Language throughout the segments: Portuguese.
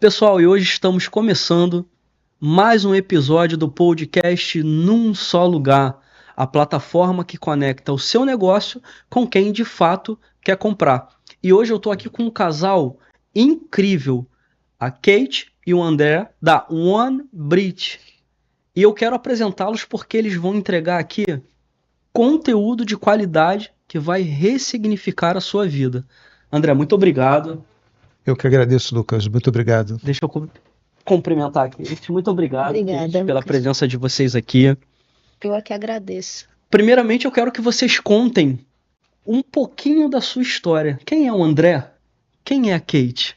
Pessoal, e hoje estamos começando mais um episódio do podcast Num Só Lugar, a plataforma que conecta o seu negócio com quem de fato quer comprar. E hoje eu estou aqui com um casal incrível, a Kate e o André da OneBridge. E eu quero apresentá-los porque eles vão entregar aqui conteúdo de qualidade que vai ressignificar a sua vida. André, muito obrigado. Eu que agradeço, Lucas. Muito obrigado. Deixa eu cumprimentar aqui. Muito obrigado, Obrigada, Kate, pela Lucas. presença de vocês aqui. Eu é que agradeço. Primeiramente, eu quero que vocês contem um pouquinho da sua história. Quem é o André? Quem é a Kate?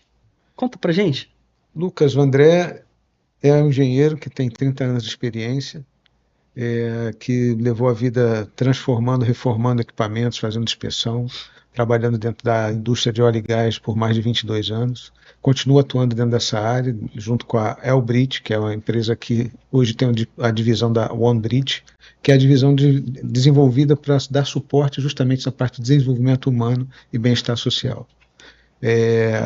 Conta pra gente. Lucas, o André é um engenheiro que tem 30 anos de experiência, que levou a vida transformando, reformando equipamentos, fazendo inspeção, trabalhando dentro da indústria de óleo e gás por mais de 22 anos. Continua atuando dentro dessa área, junto com a Elbridge, que é uma empresa que hoje tem a divisão da OneBridge, que é a divisão desenvolvida para dar suporte justamente na parte de desenvolvimento humano e bem-estar social.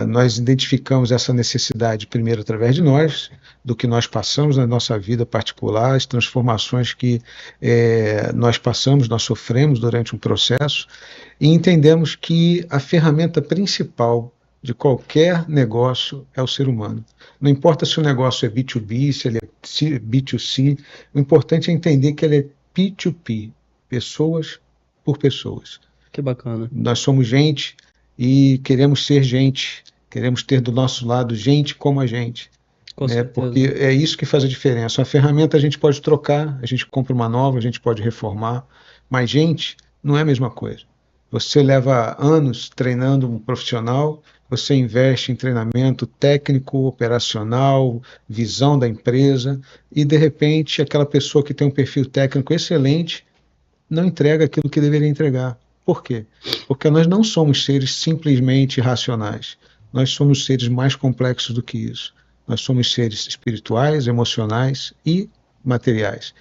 Nós identificamos essa necessidade primeiro através de nós, do que nós passamos na nossa vida particular, as transformações que nós passamos, nós sofremos durante um processo, e entendemos que a ferramenta principal de qualquer negócio é o ser humano. Não importa se o negócio é B2B, se ele é B2C, o importante é entender que ele é P2P, pessoas por pessoas. Que bacana. Nós somos gente e queremos ser gente, queremos ter do nosso lado gente como a gente. Com certeza. Porque é isso que faz a diferença. A ferramenta a gente pode trocar, a gente compra uma nova, a gente pode reformar, mas gente não é a mesma coisa. Você leva anos treinando um profissional, você investe em treinamento técnico, operacional, visão da empresa, e de repente aquela pessoa que tem um perfil técnico excelente não entrega aquilo que deveria entregar. Por quê? Porque nós não somos seres simplesmente racionais. Nós somos seres mais complexos do que isso. Nós somos seres espirituais, emocionais e materiais.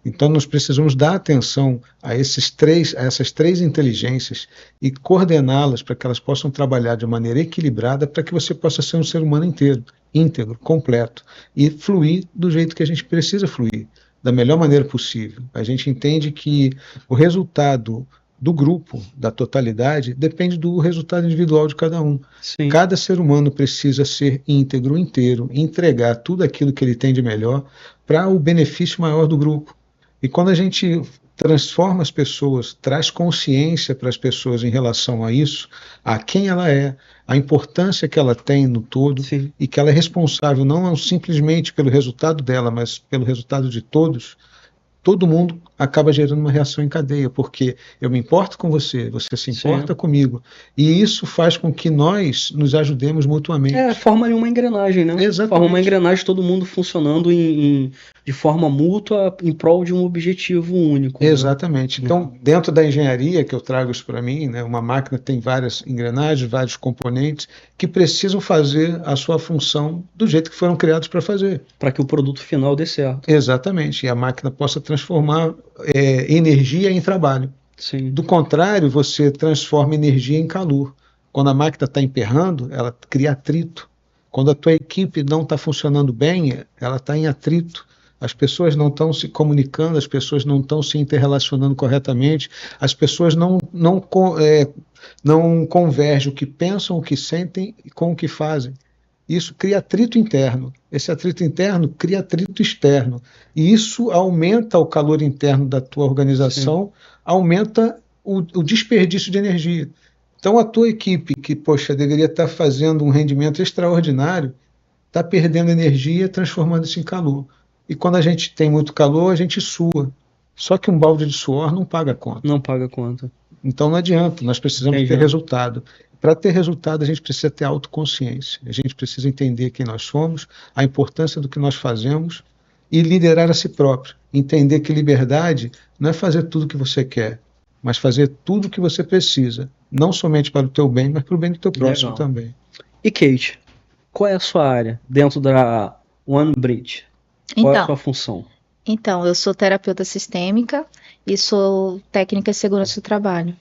Então nós precisamos dar atenção a essas três inteligências e coordená-las para que elas possam trabalhar de maneira equilibrada para que você possa ser um ser humano inteiro, íntegro, completo e fluir do jeito que a gente precisa fluir, da melhor maneira possível. A gente entende que o resultado do grupo, da totalidade, depende do resultado individual de cada um. Sim. Cada ser humano precisa ser íntegro, inteiro, entregar tudo aquilo que ele tem de melhor para o benefício maior do grupo. E quando a gente transforma as pessoas, traz consciência para as pessoas em relação a isso, a quem ela é, a importância que ela tem no todo, Sim. e que ela é responsável não simplesmente pelo resultado dela, mas pelo resultado de todos, todo mundo acaba gerando uma reação em cadeia, porque eu me importo com você, você se importa comigo, e isso faz com que nós nos ajudemos mutuamente. Forma ali uma engrenagem, né? Exatamente. Forma uma engrenagem, todo mundo funcionando de forma mútua em prol de um objetivo único. Exatamente. Então, dentro da engenharia, que eu trago isso para mim, né, uma máquina tem várias engrenagens, vários componentes que precisam fazer a sua função do jeito que foram criados para fazer. Para que o produto final dê certo. Exatamente. E a máquina possa transformar energia em trabalho. Sim. Do contrário, você transforma energia em calor. Quando a máquina está emperrando, ela cria atrito. Quando a tua equipe não está funcionando bem, ela está em atrito. As pessoas não estão se comunicando, as pessoas não estão se interrelacionando corretamente, as pessoas não convergem o que pensam, o que sentem com o que fazem. Isso cria atrito interno. Esse atrito interno cria atrito externo. E isso aumenta o calor interno da tua organização, sim, aumenta o desperdício de energia. Então a tua equipe, que, poxa, deveria estar fazendo um rendimento extraordinário, está perdendo energia, transformando isso em calor. E quando a gente tem muito calor, a gente sua. Só que um balde de suor não paga a conta. Não paga a conta. Então não adianta, nós precisamos ter resultado. Para ter resultado, a gente precisa ter autoconsciência. A gente precisa entender quem nós somos, a importância do que nós fazemos e liderar a si próprio. Entender que liberdade não é fazer tudo o que você quer, mas fazer tudo o que você precisa. Não somente para o teu bem, mas para o bem do teu próximo também. E Kate, qual é a sua área dentro da OneBridge? Qual é a sua função? Então, eu sou terapeuta sistêmica e sou técnica de segurança do trabalho.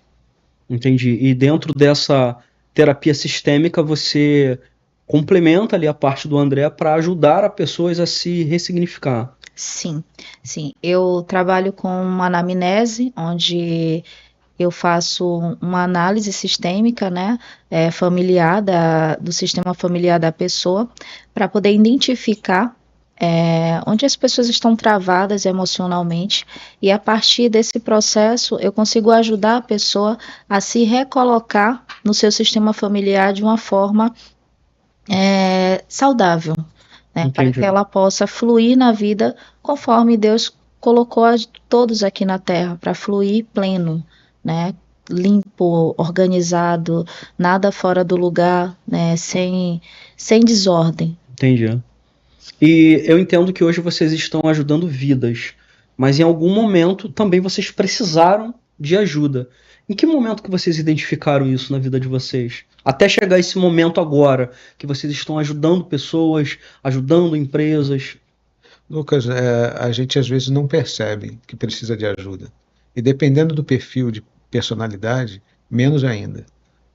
Entendi. E dentro dessa terapia sistêmica, você complementa ali a parte do André para ajudar as pessoas a se ressignificar. Sim, sim. Eu trabalho com uma anamnese, onde eu faço uma análise sistêmica, né, familiar, do sistema familiar da pessoa, para poder identificar onde as pessoas estão travadas emocionalmente, e a partir desse processo eu consigo ajudar a pessoa a se recolocar no seu sistema familiar de uma forma saudável, né, para Entendi. que ela possa fluir na vida conforme Deus colocou todos aqui na Terra, para fluir pleno, né, limpo, organizado, nada fora do lugar, né, sem desordem. Entendi. E eu entendo que hoje vocês estão ajudando vidas, mas em algum momento também vocês precisaram de ajuda. Em que momento que vocês identificaram isso na vida de vocês? Até chegar esse momento agora, que vocês estão ajudando pessoas, ajudando empresas. Lucas, a gente às vezes não percebe que precisa de ajuda. E dependendo do perfil de personalidade, menos ainda.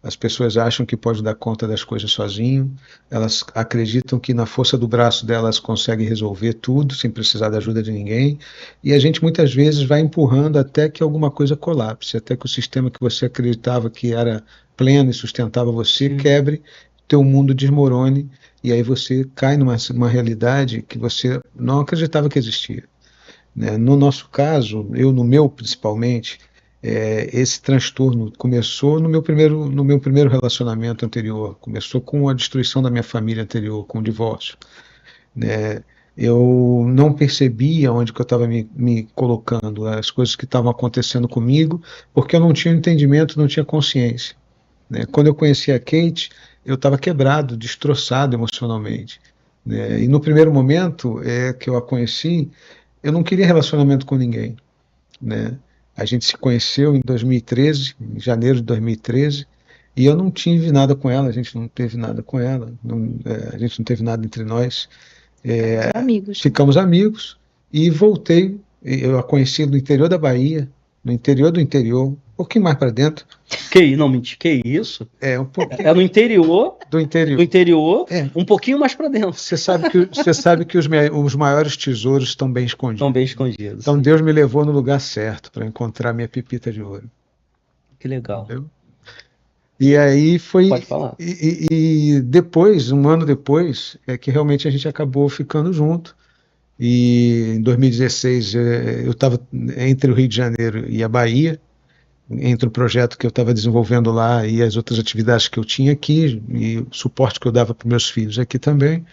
As pessoas acham que pode dar conta das coisas sozinho, elas acreditam que na força do braço delas conseguem resolver tudo sem precisar da ajuda de ninguém, e a gente muitas vezes vai empurrando até que alguma coisa colapse, até que o sistema que você acreditava que era pleno e sustentava você quebre, teu mundo desmorone, e aí você cai numa realidade que você não acreditava que existia, né? No nosso caso, no meu principalmente, esse transtorno começou no meu primeiro relacionamento anterior, começou com a destruição da minha família anterior, com o divórcio, né? Eu não percebia onde que eu estava me colocando, as coisas que estavam acontecendo comigo, porque eu não tinha entendimento, não tinha consciência, né? Quando eu conheci a Kate, eu estava quebrado, destroçado emocionalmente, né? E no primeiro momento que eu a conheci, eu não queria relacionamento com ninguém, né? A gente se conheceu em 2013, em janeiro de 2013, e eu não tive nada com ela, a gente não teve nada com ela, a gente não teve nada entre nós. Amigos. Ficamos amigos e voltei. Eu a conheci no interior da Bahia, no interior do interior, um pouquinho mais para dentro. Não, mentira, que isso? Um pouquinho É no interior do interior. Do interior, um pouquinho mais para dentro. Você sabe que os maiores tesouros estão bem escondidos. Estão bem escondidos. Então Deus me levou no lugar certo para encontrar minha pepita de ouro. Que legal. Entendeu? E aí foi. Pode falar. E depois, um ano depois, é que realmente a gente acabou ficando junto. E em 2016 eu estava entre o Rio de Janeiro e a Bahia, entre o projeto que eu estava desenvolvendo lá e as outras atividades que eu tinha aqui, e o suporte que eu dava para meus filhos aqui também.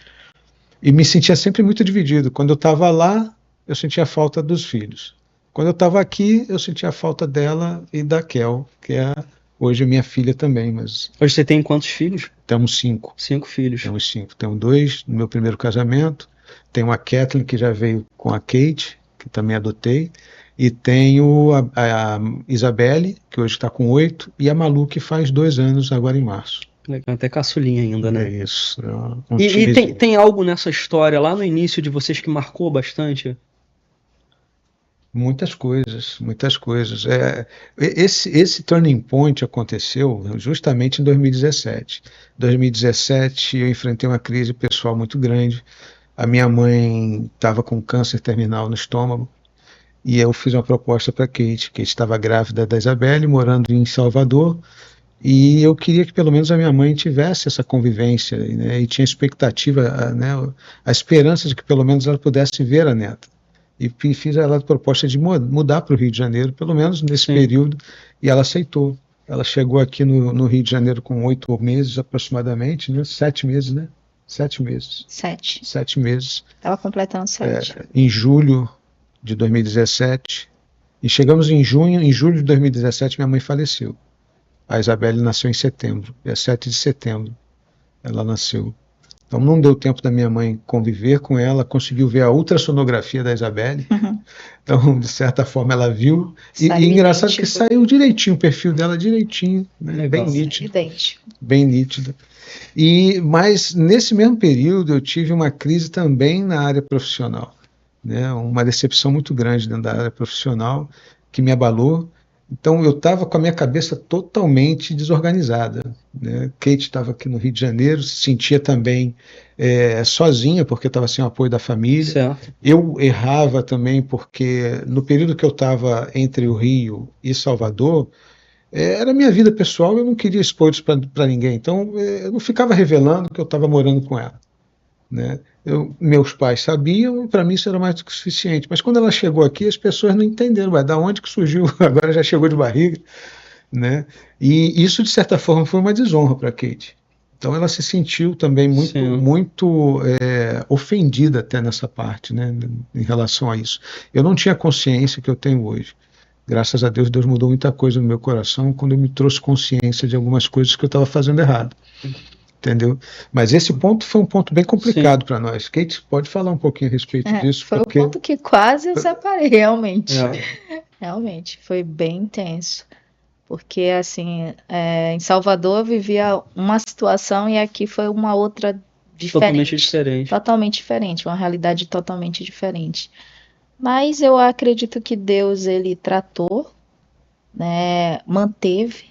E me sentia sempre muito dividido. Quando eu estava lá, eu sentia falta dos filhos. Quando eu estava aqui, eu sentia falta dela e da Kel, que é hoje minha filha também. Mas hoje você tem quantos filhos? Temos 5. 5 filhos. Temos 5. Tenho 2 no meu primeiro casamento. Tenho a Kathleen, que já veio com a Kate, que também adotei. E tenho a Isabelle, que hoje está com 8. E a Malu, que faz 2 anos agora em março. Legal, até caçulinha ainda, né? É isso. E tem algo nessa história lá no início de vocês que marcou bastante? Muitas coisas, muitas coisas. Esse turning point aconteceu justamente em 2017. Em 2017 eu enfrentei uma crise pessoal muito grande. A minha mãe estava com câncer terminal no estômago e eu fiz uma proposta para Kate. Kate estava grávida da Isabelle, morando em Salvador, e eu queria que pelo menos a minha mãe tivesse essa convivência, né, e tinha expectativa, né, a esperança de que pelo menos ela pudesse ver a neta. E fiz ela a proposta de mudar para o Rio de Janeiro, pelo menos nesse período, e ela aceitou. Ela chegou aqui no Rio de Janeiro com 8 meses aproximadamente, né? 7 meses, né? 7 meses. 7 meses. Estava completando 7. Em julho de 2017. E chegamos em julho de 2017, minha mãe faleceu. A Isabelle nasceu em setembro, dia 7 de setembro ela nasceu. Então não deu tempo da minha mãe conviver com ela, conseguiu ver a ultrassonografia da Isabelle. Então, de certa forma, ela viu. E engraçado que saiu direitinho, o perfil dela direitinho, né? Bem nítido. Bem nítido. Mas nesse mesmo período eu tive uma crise também na área profissional, né? Uma decepção muito grande dentro da área profissional que me abalou. Então eu estava com a minha cabeça totalmente desorganizada. né? Kate estava aqui no Rio de Janeiro, se sentia também sozinha, porque estava sem o apoio da família. Certo. Eu errava também, porque no período que eu estava entre o Rio e Salvador, era minha vida pessoal, eu não queria expor isso para ninguém, então eu não ficava revelando que eu estava morando com ela, né? Meus pais sabiam, e para mim isso era mais do que suficiente, mas quando ela chegou aqui, as pessoas não entenderam, da onde que surgiu, agora já chegou de barriga, né? E isso, de certa forma, foi uma desonra para Kate. Então ela se sentiu também muito ofendida até nessa parte, né, em relação a isso. Eu não tinha a consciência que eu tenho hoje. Graças a Deus, Deus mudou muita coisa no meu coração quando me trouxe consciência de algumas coisas que eu estava fazendo errado. Entendeu? Mas esse ponto foi um ponto bem complicado para nós. Kate, pode falar um pouquinho a respeito disso? Foi porque... o ponto que quase eu separei, realmente. Realmente, foi bem intenso. Porque, assim, em Salvador eu vivia uma situação e aqui foi uma outra diferente. Totalmente diferente, uma realidade totalmente diferente. Mas eu acredito que Deus, ele tratou, né, manteve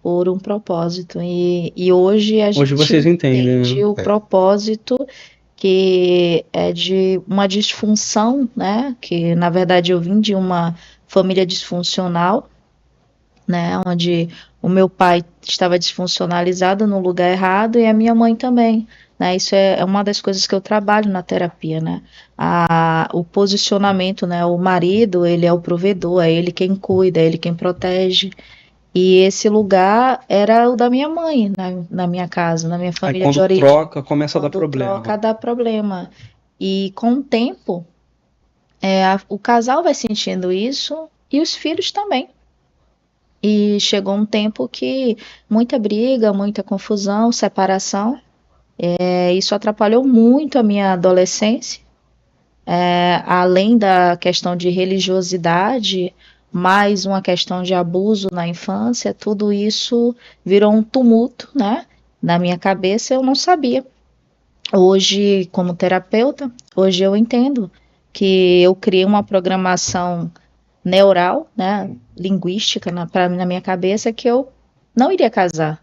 por um propósito. E hoje a gente vocês entendem, entende o propósito, que é de uma disfunção, né? Que, na verdade, eu vim de uma família disfuncional, né, onde o meu pai estava disfuncionalizado no lugar errado e a minha mãe também, né, isso é uma das coisas que eu trabalho na terapia, né, o posicionamento, né, o marido, ele é o provedor, é ele quem cuida, é ele quem protege, e esse lugar era o da minha mãe, na minha casa, na minha família de origem. Quando troca, começa a dar problema. Quando troca, dá problema. E com o tempo, o casal vai sentindo isso e os filhos também. E chegou um tempo que muita briga, muita confusão, separação. Isso atrapalhou muito a minha adolescência. Além da questão de religiosidade, mais uma questão de abuso na infância, tudo isso virou um tumulto, né? Na minha cabeça, eu não sabia. Hoje, como terapeuta, hoje eu entendo que eu criei uma programação neural, né, linguística na minha cabeça, que eu não iria casar,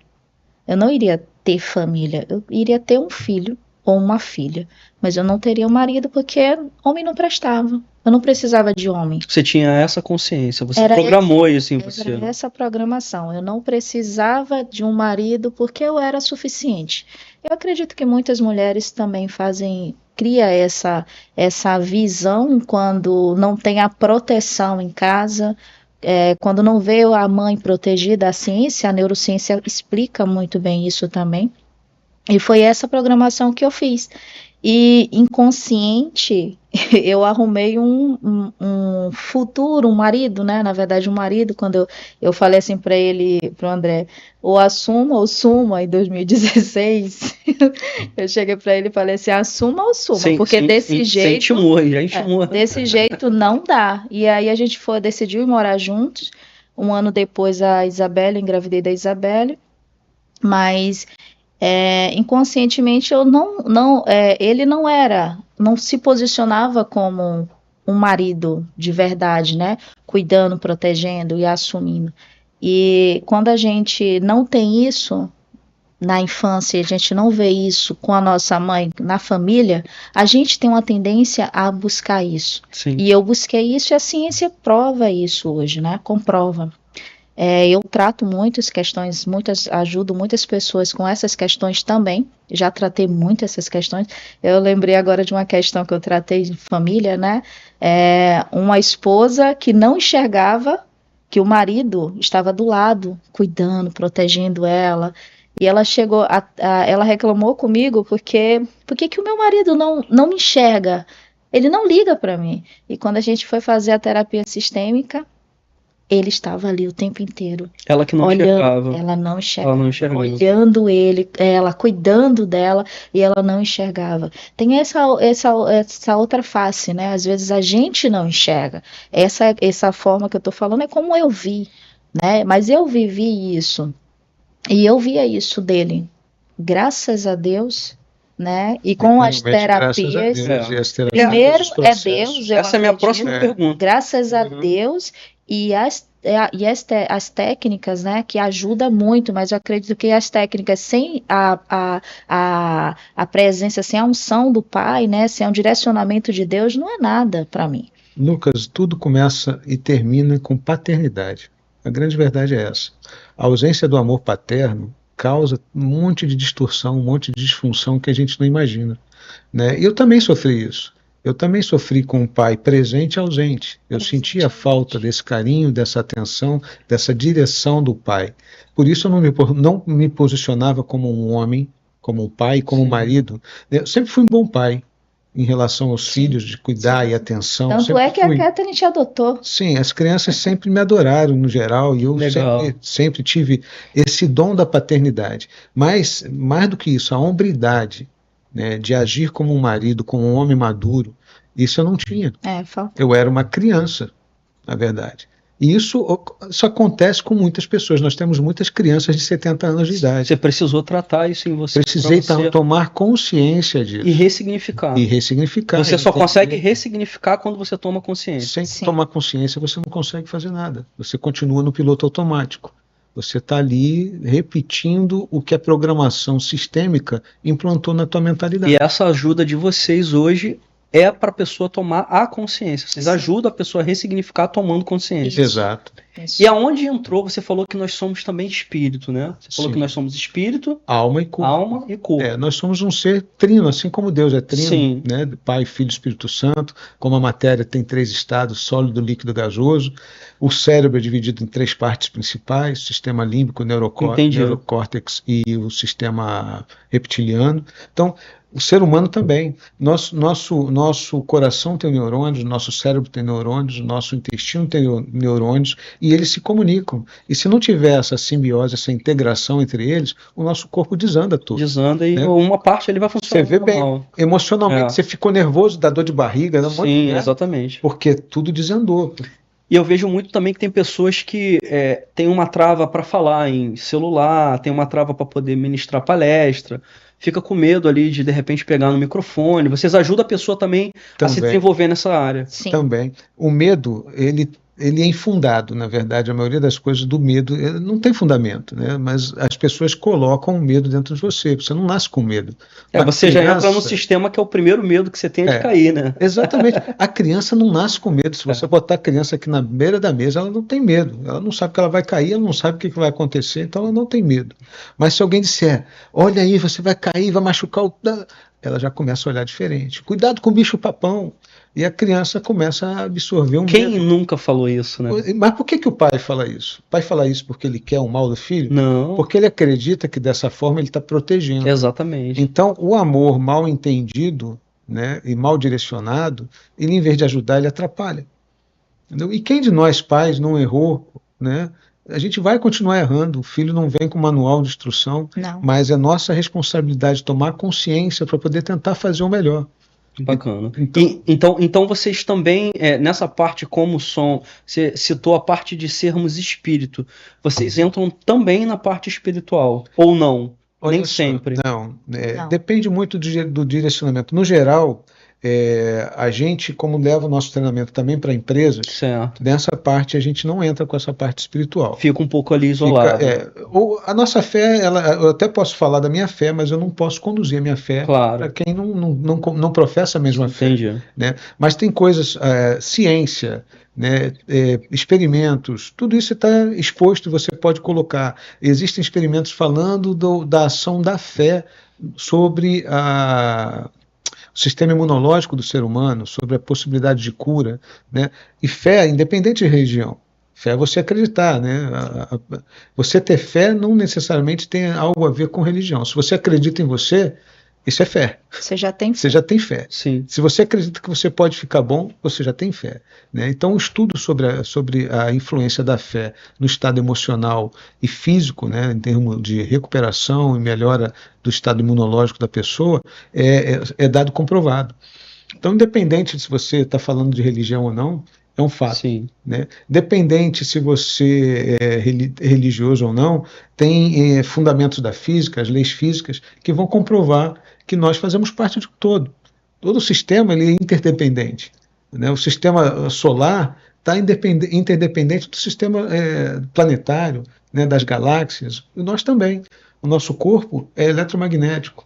eu não iria ter família, eu iria ter um filho ou uma filha, mas eu não teria um marido porque homem não prestava, eu não precisava de homem. Você tinha essa consciência, você programou isso em você. Era essa programação, eu não precisava de um marido porque eu era suficiente. Eu acredito que muitas mulheres também cria essa visão quando não tem a proteção em casa, quando não vê a mãe protegida. A neurociência explica muito bem isso também. E foi essa programação que eu fiz. E inconsciente, eu arrumei um futuro, um marido, né? Na verdade, um marido, quando eu falei assim para ele, para o André, ou assuma ou suma, em 2016, eu cheguei para ele e falei assim, assuma ou suma, porque desse jeito, desse jeito não dá. E aí a gente decidiu ir morar juntos. Um ano depois, engravidei da Isabelle, mas inconscientemente ele não se posicionava como um marido de verdade, né? Cuidando, protegendo e assumindo. E quando a gente não tem isso na infância, a gente não vê isso com a nossa mãe na família, a gente tem uma tendência a buscar isso. Sim. E eu busquei isso e a ciência prova isso hoje, né? Comprova. Eu trato ajudo muitas pessoas com essas questões também, já tratei muito essas questões. Eu lembrei agora de uma questão que eu tratei de família, né? Uma esposa que não enxergava que o marido estava do lado, cuidando, protegendo ela, e ela ela reclamou comigo porque que o meu marido não me enxerga, ele não liga para mim. E quando a gente foi fazer a terapia sistêmica, ele estava ali o tempo inteiro. Ela que não enxergava. Ela não enxergava. Olhando ele, ela cuidando dela, e ela não enxergava. Tem essa outra face, né? Às vezes a gente não enxerga. Essa forma que eu tô falando é como eu vi, né? Mas eu vivi isso. E eu via isso dele. Graças a Deus, né? E com as terapias. Deus, primeiro é Deus. Essa é a minha próxima pergunta. Graças a Deus. as técnicas, né, que ajudam muito, mas eu acredito que as técnicas sem a presença, sem a unção do Pai, né, sem o direcionamento de Deus, não é nada para mim. Lucas, tudo começa e termina com paternidade. A grande verdade é essa. A ausência do amor paterno causa um monte de distorção, um monte de disfunção que a gente não imagina, né? Eu também sofri isso. Eu também sofri com um pai presente e ausente. Eu sentia a falta desse carinho, dessa atenção, dessa direção do pai. Por isso eu não me posicionava como um homem, como um pai, como um marido. Eu sempre fui um bom pai em relação aos filhos, de cuidar e atenção. Tanto é que a Catherine te adotou. Sim, as crianças sempre me adoraram no geral e eu sempre tive esse dom da paternidade. Mas, mais do que isso, a hombridade, né, de agir como um marido, como um homem maduro, isso eu não tinha. Eu era uma criança, na verdade. E isso acontece com muitas pessoas. Nós temos muitas crianças de 70 anos de idade. Você precisou tratar isso em você. Precisei tomar consciência disso. E ressignificar. Você só consegue ressignificar quando você toma consciência. Sem tomar consciência, você não consegue fazer nada. Você continua no piloto automático. Você está ali repetindo o que a programação sistêmica implantou na tua mentalidade. E essa ajuda de vocês hoje é para a pessoa tomar a consciência. Vocês ajudam a pessoa a ressignificar tomando consciência. Exato. E aonde entrou, você falou que nós somos também espírito, né? Você falou que nós somos espírito, alma e corpo. Alma e corpo. Nós somos um ser trino, assim como Deus é trino, né? Pai, Filho e Espírito Santo. Como a matéria tem 3 estados, sólido, líquido, gasoso. O cérebro é dividido em 3 partes principais: sistema límbico, neurocórtex e o sistema reptiliano. Então, o ser humano também. Nosso coração tem neurônios, nosso cérebro tem neurônios, nosso intestino tem neurônios, e eles se comunicam. E se não tiver essa simbiose, essa integração entre eles, o nosso corpo desanda tudo. Desanda e uma parte ele vai funcionar. Você vê bem, emocionalmente, você ficou nervoso, dá dor de barriga. Sim, exatamente. Porque tudo desandou. E eu vejo muito também que tem pessoas que têm uma trava para falar em celular, tem uma trava para poder ministrar palestra, fica com medo ali de repente pegar no microfone. Vocês ajudam a pessoa também a se desenvolver nessa área. Sim. Também. O medo, ele é infundado, na verdade. A maioria das coisas do medo não tem fundamento, né? Mas as pessoas colocam o medo dentro de você. Você não nasce com medo. Você já entra no sistema que é o primeiro medo que você tem de cair, né? Exatamente. A criança não nasce com medo. Se você botar a criança aqui na beira da mesa, ela não tem medo. Ela não sabe que ela vai cair, ela não sabe o que vai acontecer, então ela não tem medo. Mas se alguém disser, olha aí, você vai cair, vai machucar o... ela já começa a olhar diferente. Cuidado com o bicho-papão. E a criança começa a absorver um medo. Quem nunca falou isso, né? Mas por que o pai fala isso? O pai fala isso porque ele quer o mal do filho? Não. Porque ele acredita que dessa forma ele está protegendo. Exatamente. Então, o amor mal entendido, né, e mal direcionado, ele, em vez de ajudar, ele atrapalha. Entendeu? E quem de nós pais não errou, né? A gente vai continuar errando. O filho não vem com manual de instrução, mas é nossa responsabilidade tomar consciência para poder tentar fazer o melhor. Bacana. Então vocês também, nessa parte como som, você citou a parte de sermos espírito, vocês entram também na parte espiritual, ou não? Olha Nem sempre. Não. Depende muito do direcionamento. No geral, a gente, como leva o nosso treinamento também para empresas, nessa parte a gente não entra com essa parte espiritual. Fica um pouco ali isolado. A nossa fé, eu até posso falar da minha fé, mas eu não posso conduzir a minha fé para quem não professa a mesma fé. Né? Mas tem coisas, ciência, né, experimentos, tudo isso está exposto, você pode colocar. Existem experimentos falando da ação da fé sobre o sistema imunológico do ser humano, sobre a possibilidade de cura, né? E fé, independente de religião. Fé é você acreditar, né? Você ter fé não necessariamente tem algo a ver com religião. Se você acredita em você, isso é fé. Você já tem fé. Você já tem fé. Sim. Se você acredita que você pode ficar bom, você já tem fé. Né? Então, o estudo sobre a influência da fé no estado emocional e físico, né, em termos de recuperação e melhora do estado imunológico da pessoa, é dado comprovado. Então, independente de se você está falando de religião ou não, é um fato. Sim. Né? Dependente se você é religioso ou não, tem fundamentos da física, as leis físicas, que vão comprovar que nós fazemos parte de todo. Todo o sistema ele é interdependente. Né? O sistema solar está interdependente do sistema planetário, né, das galáxias, e nós também. O nosso corpo é eletromagnético.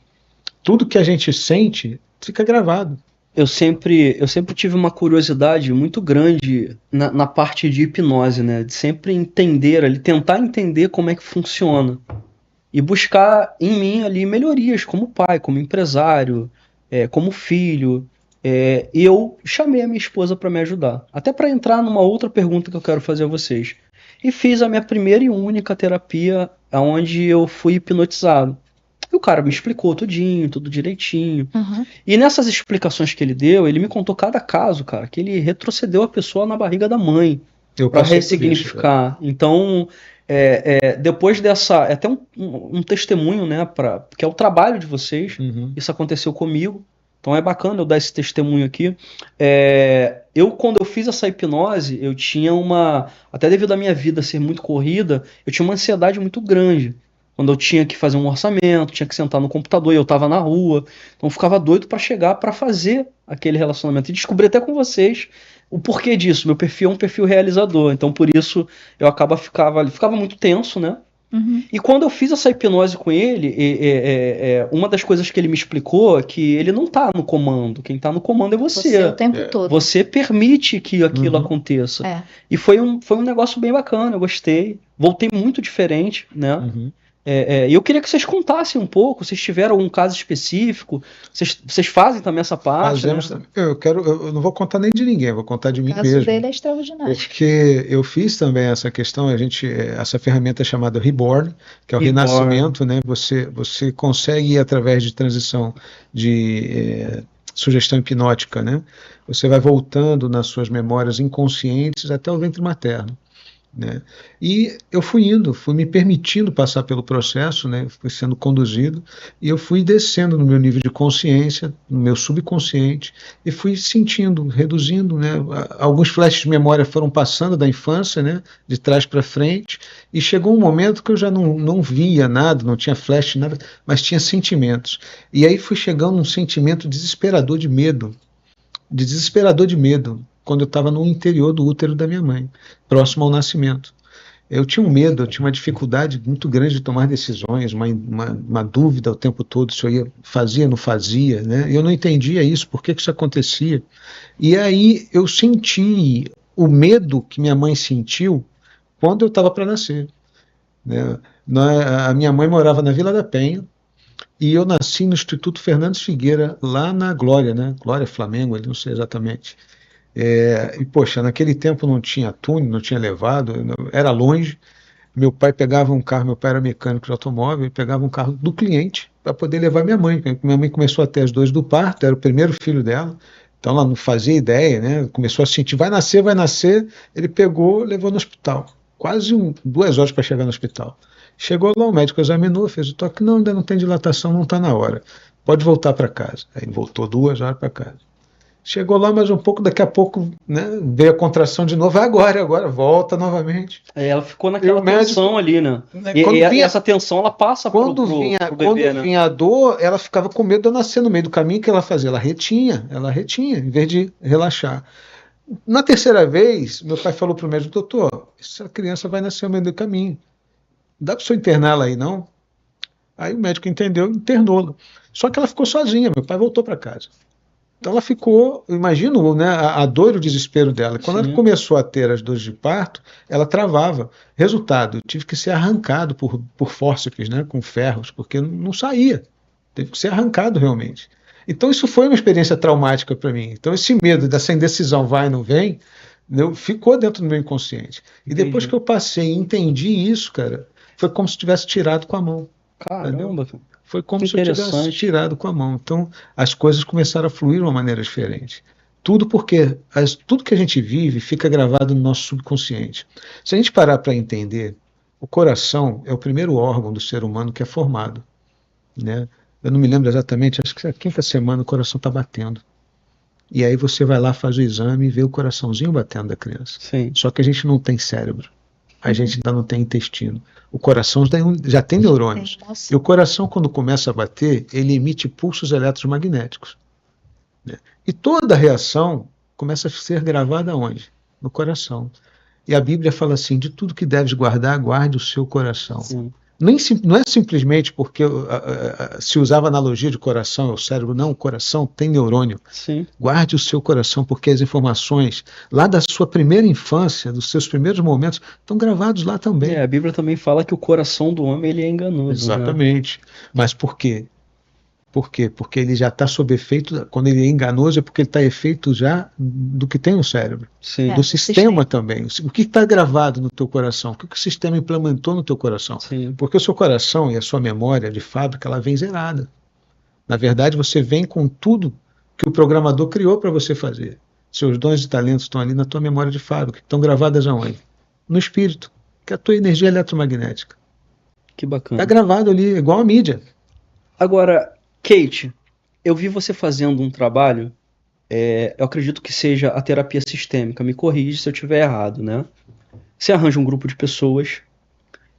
Tudo que a gente sente fica gravado. Eu sempre tive uma curiosidade muito grande na parte de hipnose, né? De sempre entender ali, tentar entender como é que funciona. E buscar em mim ali melhorias como pai, como empresário, como filho. E eu chamei a minha esposa para me ajudar. Até para entrar numa outra pergunta que eu quero fazer a vocês. E fiz a minha primeira e única terapia onde eu fui hipnotizado. E o cara me explicou tudinho, tudo direitinho. Uhum. E nessas explicações que ele deu, ele me contou cada caso, cara, que ele retrocedeu a pessoa na barriga da mãe Eu para passei por isso, ressignificar. Então, depois dessa, é até um testemunho, né, que é o trabalho de vocês. Uhum. Isso aconteceu comigo. Então é bacana eu dar esse testemunho aqui. Quando eu fiz essa hipnose, eu tinha até devido à minha vida ser muito corrida, eu tinha uma ansiedade muito grande. Quando eu tinha que fazer um orçamento, tinha que sentar no computador e eu estava na rua. Então eu ficava doido para chegar para fazer aquele relacionamento. E descobri até com vocês o porquê disso. Meu perfil é um perfil realizador. Então por isso eu ficava muito tenso, né? Uhum. E quando eu fiz essa hipnose com ele, uma das coisas que ele me explicou é que ele não está no comando. Quem está no comando é você. Você o tempo todo. Você permite que aquilo aconteça. E foi um negócio bem bacana, eu gostei. Voltei muito diferente, né? Uhum. E eu queria que vocês contassem um pouco, se tiveram algum caso específico. Vocês fazem também essa parte? Fazemos, né? Eu não vou contar nem de ninguém, vou contar de mim O caso mesmo. dele é extraordinário. Porque eu fiz também essa questão, essa ferramenta chamada Reborn, que é o renascimento, né? Você consegue ir através de transição de sugestão hipnótica, né? Você vai voltando nas suas memórias inconscientes até o ventre materno. Né? E eu fui me permitindo passar pelo processo, né? Fui sendo conduzido e eu fui descendo no meu nível de consciência, no meu subconsciente e fui sentindo, reduzindo, né? Alguns flashes de memória foram passando da infância, né? De trás para frente, e chegou um momento que eu já não via nada, não tinha flash, nada, mas tinha sentimentos. E aí fui chegando num sentimento desesperador de medo, quando eu estava no interior do útero da minha mãe, próximo ao nascimento. Eu tinha um medo, eu tinha uma dificuldade muito grande de tomar decisões, uma dúvida o tempo todo se eu fazia, não fazia, né? Eu não entendia isso, por que isso acontecia. E aí eu senti o medo que minha mãe sentiu quando eu estava para nascer. Né? A minha mãe morava na Vila da Penha, e eu nasci no Instituto Fernandes Figueira, lá na Glória, né? Glória Flamengo, não sei exatamente. E poxa, naquele tempo não tinha túnel, não tinha elevado, era longe. Meu pai pegava um carro, meu pai era mecânico de automóvel, ele pegava um carro do cliente para poder levar minha mãe. Minha mãe começou a ter as dores do parto, era o primeiro filho dela, então ela não fazia ideia, né? Começou a sentir, vai nascer. Ele pegou, levou no hospital, quase 2 horas para chegar no hospital. Chegou lá, o médico examinou, fez o toque, não, ainda não tem dilatação, não está na hora, pode voltar para casa. Aí voltou 2 horas para casa. Chegou lá mais um pouco, daqui a pouco, né, veio a contração de novo, agora, volta novamente. Ela ficou naquela tensão ali, né? E essa tensão, ela passa pro bebê, quando vinha a dor, ela ficava com medo de eu nascer no meio do caminho. Que ela fazia? Ela retinha, em vez de relaxar. Na terceira vez, meu pai falou para o médico, doutor, essa criança vai nascer no meio do caminho. Dá para o senhor interná-la aí, não? Aí o médico entendeu, internou-la. Só que ela ficou sozinha, meu pai voltou para casa. Então ela ficou, imagino, né, a dor e o desespero dela. Quando ela começou a ter as dores de parto, ela travava. Resultado, eu tive que ser arrancado por fórceps, né, com ferros, porque não saía. Teve que ser arrancado realmente. Então isso foi uma experiência traumática para mim. Então esse medo dessa indecisão vai e não vem, ficou dentro do meu inconsciente. E depois que eu passei e entendi isso, cara, foi como se tivesse tirado com a mão. Caramba, foi como se eu tivesse tirado com a mão. Então, as coisas começaram a fluir de uma maneira diferente. Tudo porque tudo que a gente vive fica gravado no nosso subconsciente. Se a gente parar para entender, o coração é o primeiro órgão do ser humano que é formado. Né? Eu não me lembro exatamente, acho que a 5ª semana o coração está batendo. E aí você vai lá, faz o exame e vê o coraçãozinho batendo da criança. Sim. Só que a gente não tem cérebro. A gente ainda não tem intestino. O coração já tem neurônios. E o coração, quando começa a bater, ele emite pulsos eletromagnéticos. Né? E toda a reação começa a ser gravada onde? no coração. E a Bíblia fala assim, de tudo que deves guardar, guarde o seu coração. Sim. Não é simplesmente porque se usava a analogia de coração, é o cérebro. Não, o coração tem neurônio. Sim. Guarde o seu coração, porque as informações lá da sua primeira infância, dos seus primeiros momentos, estão gravados lá também. A Bíblia também fala que o coração do homem ele é enganoso. Exatamente. Né? Mas por quê? Por quê? Porque ele já está sob efeito, quando ele é enganoso é porque ele está efeito já do que tem no cérebro. Sim. Do sistema também. O que está gravado no teu coração? O que o sistema implementou no teu coração? Sim. Porque o seu coração e a sua memória de fábrica, ela vem zerada. Na verdade, você vem com tudo que o programador criou para você fazer. Seus dons e talentos estão ali na tua memória de fábrica. Estão gravadas aonde? No espírito, que é a tua energia eletromagnética. Que bacana. Está gravado ali, igual a mídia. Agora, Kate, eu vi você fazendo um trabalho, eu acredito que seja a terapia sistêmica, me corrige se eu estiver errado, né? Você arranja um grupo de pessoas,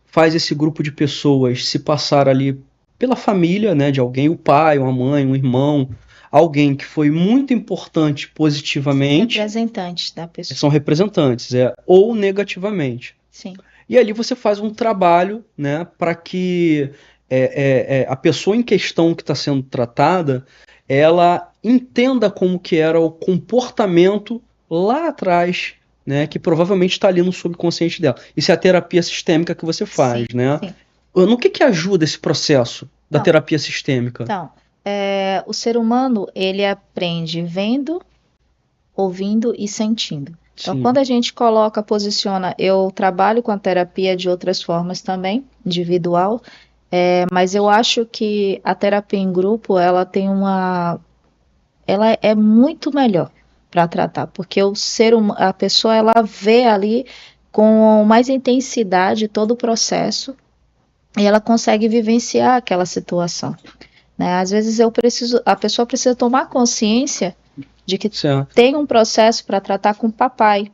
faz esse grupo de pessoas se passar ali pela família, né, de alguém, o pai, uma mãe, um irmão, alguém que foi muito importante positivamente. Representantes da pessoa. São representantes, ou negativamente. Sim. E ali você faz um trabalho, né, para que a pessoa em questão que está sendo tratada, ela entenda como que era o comportamento lá atrás, né, que provavelmente está ali no subconsciente dela. Isso é a terapia sistêmica que você faz, Sim, né? sim. No que ajuda esse processo da terapia sistêmica? Então, o ser humano, ele aprende vendo, ouvindo e sentindo. Então, Sim. quando a gente posiciona, eu trabalho com a terapia de outras formas também, individual, mas eu acho que a terapia em grupo, ela é muito melhor para tratar, porque a pessoa, ela vê ali com mais intensidade todo o processo e ela consegue vivenciar aquela situação, né? Às vezes a pessoa precisa tomar consciência de que Certo. tem um processo para tratar com o papai.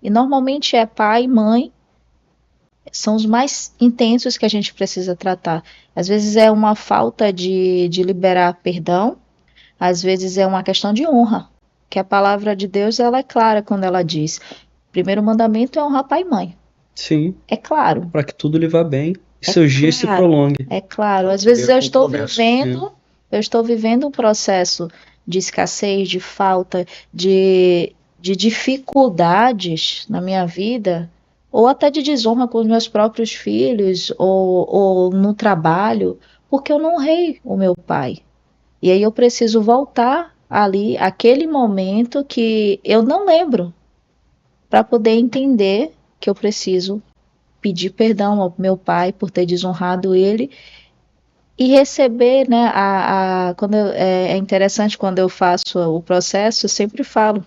E normalmente é pai e mãe, são os mais intensos que a gente precisa tratar. Às vezes é uma falta de liberar perdão, às vezes é uma questão de honra, que a palavra de Deus, ela é clara quando ela diz, primeiro mandamento é honrar pai e mãe. Sim. É claro. Para que tudo lhe vá bem e seus dias se prolonguem. É claro. Às vezes eu estou vivendo um processo de escassez, de falta, de dificuldades na minha vida, ou até de desonra com os meus próprios filhos, ou no trabalho, porque eu não honrei o meu pai. E aí eu preciso voltar ali, aquele momento que eu não lembro, para poder entender que eu preciso pedir perdão ao meu pai por ter desonrado ele, e receber, né, é interessante quando eu faço o processo, eu sempre falo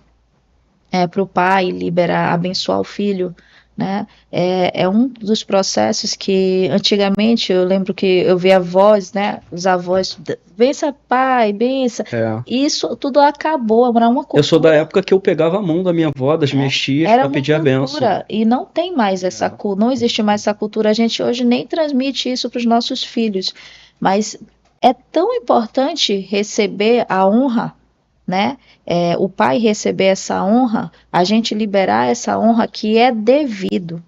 para o pai liberar, abençoar o filho, né, é um dos processos que antigamente eu lembro que eu via avós, né, os avós, bença pai, bença, isso tudo acabou, era uma cultura. Eu sou da época que eu pegava a mão da minha avó, das minhas tias, para pedir a benção. E não tem mais não existe mais essa cultura, a gente hoje nem transmite isso para os nossos filhos, mas é tão importante receber a honra, né? O pai receber essa honra, a gente liberar essa honra que é devido.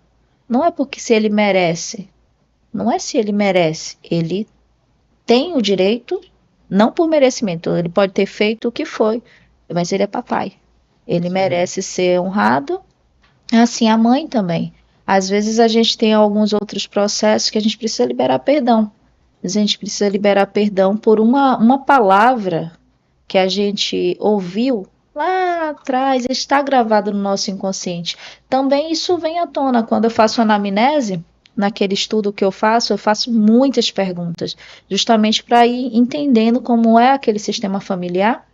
Não é porque se ele merece. Não é se ele merece. Ele tem o direito, não por merecimento. Ele pode ter feito o que foi, mas ele é papai. Ele merece ser honrado. Assim, a mãe também. Às vezes a gente tem alguns outros processos que a gente precisa liberar perdão. A gente precisa liberar perdão por uma palavra que a gente ouviu lá atrás, está gravado no nosso inconsciente. Também isso vem à tona quando eu faço anamnese, naquele estudo que eu faço muitas perguntas, justamente para ir entendendo como é aquele sistema familiar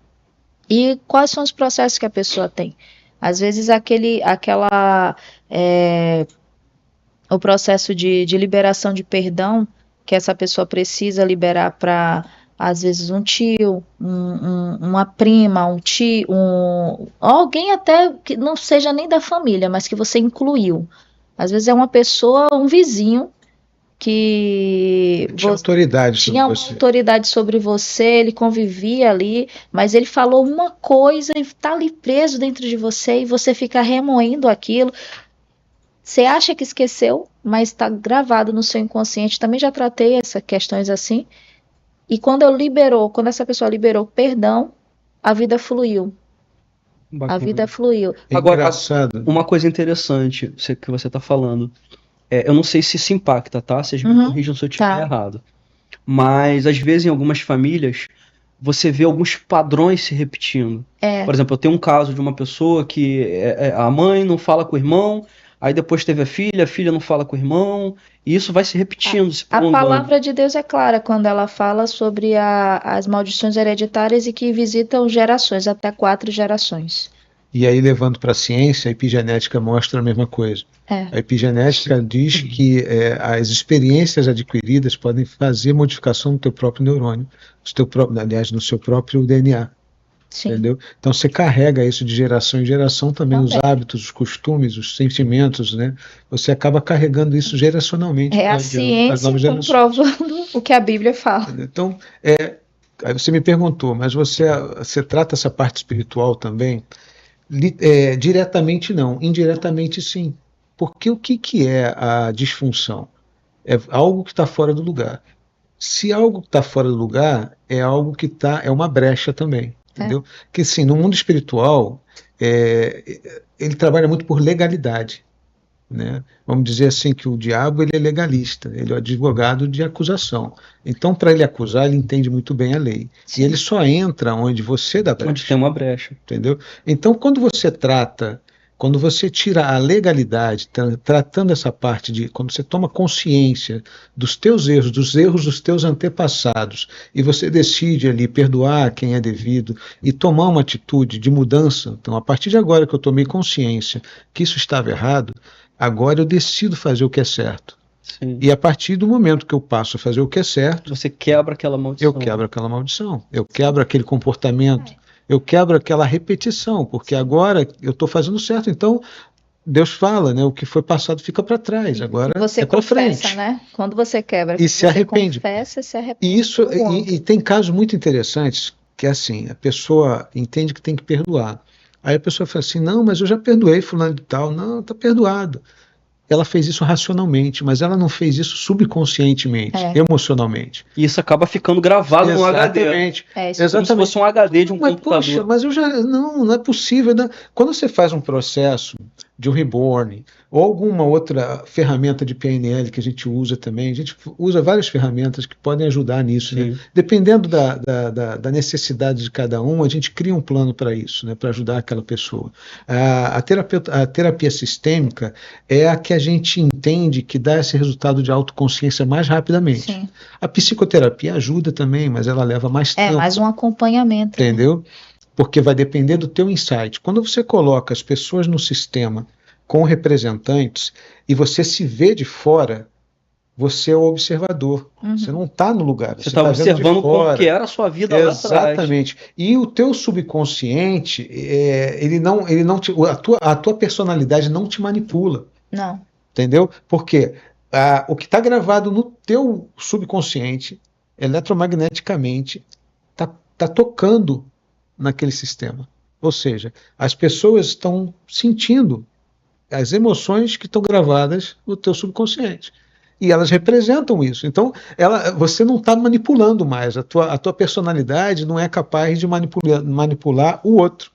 e quais são os processos que a pessoa tem. Às vezes o processo de liberação de perdão que essa pessoa precisa liberar para, às vezes, um tio, uma prima, um tio, alguém até que não seja nem da família, mas que você incluiu. Às vezes é uma pessoa, um vizinho, que Tinha autoridade sobre tinha uma você. autoridade sobre você, ele convivia ali, mas ele falou uma coisa e está ali preso dentro de você e você fica remoendo aquilo. Você acha que esqueceu, mas está gravado no seu inconsciente. Também já tratei essas questões assim. E quando essa pessoa liberou perdão, a vida fluiu. A Bacana. vida fluiu. É Agora, engraçado. uma coisa interessante que você está falando. Eu não sei se isso impacta, tá? Vocês me Uhum, corrijam se eu estiver tá. errado. Mas, às vezes, em algumas famílias, você vê alguns padrões se repetindo. É. Por exemplo, eu tenho um caso de uma pessoa que a mãe não fala com o irmão, aí depois teve a filha não fala com o irmão, e isso vai se repetindo, se A prolongando. palavra de Deus é clara quando ela fala sobre as maldições hereditárias e que visitam gerações, até 4 gerações. E aí, levando para a ciência, a epigenética mostra a mesma coisa. É. A epigenética diz que as experiências adquiridas podem fazer modificação no teu próprio neurônio, aliás, no seu próprio DNA. Sim. Entendeu? Então você carrega isso de geração em geração também, os hábitos, os costumes, os sentimentos, né? Você acaba carregando isso geracionalmente. É a as ciência novas gerações. comprovando o que a Bíblia fala. Então, aí você me perguntou, mas você trata essa parte espiritual também? Diretamente não, indiretamente sim. Porque o que é a disfunção? É algo que está fora do lugar. Se algo está fora do lugar, é algo que é uma brecha também. Entendeu? Porque assim, no mundo espiritual, ele trabalha muito por legalidade. Né? Vamos dizer assim que o diabo ele é legalista, ele é o advogado de acusação. Então, para ele acusar, ele entende muito bem a lei. Sim. E ele só entra onde você dá brecha. Onde tem uma brecha. Entendeu? Então, quando você tira a legalidade, tratando essa parte quando você toma consciência dos teus erros, dos teus antepassados, e você decide ali perdoar quem é devido e tomar uma atitude de mudança, então a partir de agora que eu tomei consciência que isso estava errado, agora eu decido fazer o que é certo. Sim. E a partir do momento que eu passo a fazer o que é certo, você quebra aquela maldição. Eu quebro aquela maldição, eu quebro aquele comportamento. Eu quebro aquela repetição, porque agora eu estou fazendo certo. Então, Deus fala, né? O que foi passado fica para trás, agora você é para frente. Né? Quando você quebra, e se arrepende. Confessa, se arrepende. E tem casos muito interessantes que é assim, a pessoa entende que tem que perdoar. Aí a pessoa fala assim, não, mas eu já perdoei fulano de tal. Não, está perdoado. Ela fez isso racionalmente, mas ela não fez isso subconscientemente, emocionalmente. E isso acaba ficando gravado no HD. Exatamente. Exatamente. Como se fosse um HD de um computador. Poxa, mas não é possível. Né? Quando você faz um processo de um reborn ou alguma outra ferramenta de PNL que a gente usa também, a gente usa várias ferramentas que podem ajudar nisso. Né? Dependendo da necessidade de cada um, a gente cria um plano para isso, né? Para ajudar aquela pessoa. A terapia sistêmica é a que a gente entende que dá esse resultado de autoconsciência mais rapidamente. Sim. A psicoterapia ajuda também, mas ela leva mais tempo. Mais um acompanhamento. Entendeu? Porque vai depender do teu insight. Quando você coloca as pessoas no sistema com representantes e você se vê de fora, você é o observador. Você não está no lugar. Você está observando como que era a sua vida lá atrás. Exatamente. E o teu subconsciente, a tua personalidade não te manipula. Não. Entendeu? Porque o que está gravado no teu subconsciente, eletromagneticamente, está tocando naquele sistema. Ou seja, as pessoas estão sentindo as emoções que estão gravadas no teu subconsciente. E elas representam isso. Então, você não está manipulando mais. A tua personalidade não é capaz de manipular o outro.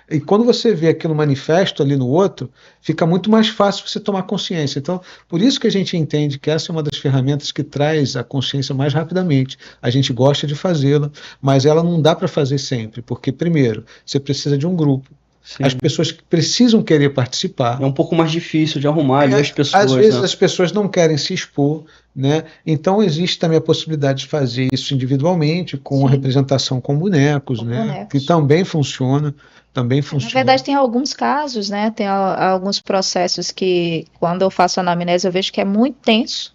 E quando você vê aquilo manifesto ali no outro, fica muito mais fácil você tomar consciência. Então, por isso que a gente entende que essa é uma das ferramentas que traz a consciência mais rapidamente. A gente gosta de fazê-la, mas ela não dá para fazer sempre, porque, primeiro, você precisa de um grupo. Sim. As pessoas que precisam querer participar. É um pouco mais difícil de arrumar as pessoas. Às vezes as pessoas não querem se expor, né? Então existe também a possibilidade de fazer isso individualmente, com a representação com bonecos, né? Que também funciona. Na verdade, tem alguns casos, né? Tem alguns processos que, quando eu faço anamnese, eu vejo que é muito tenso.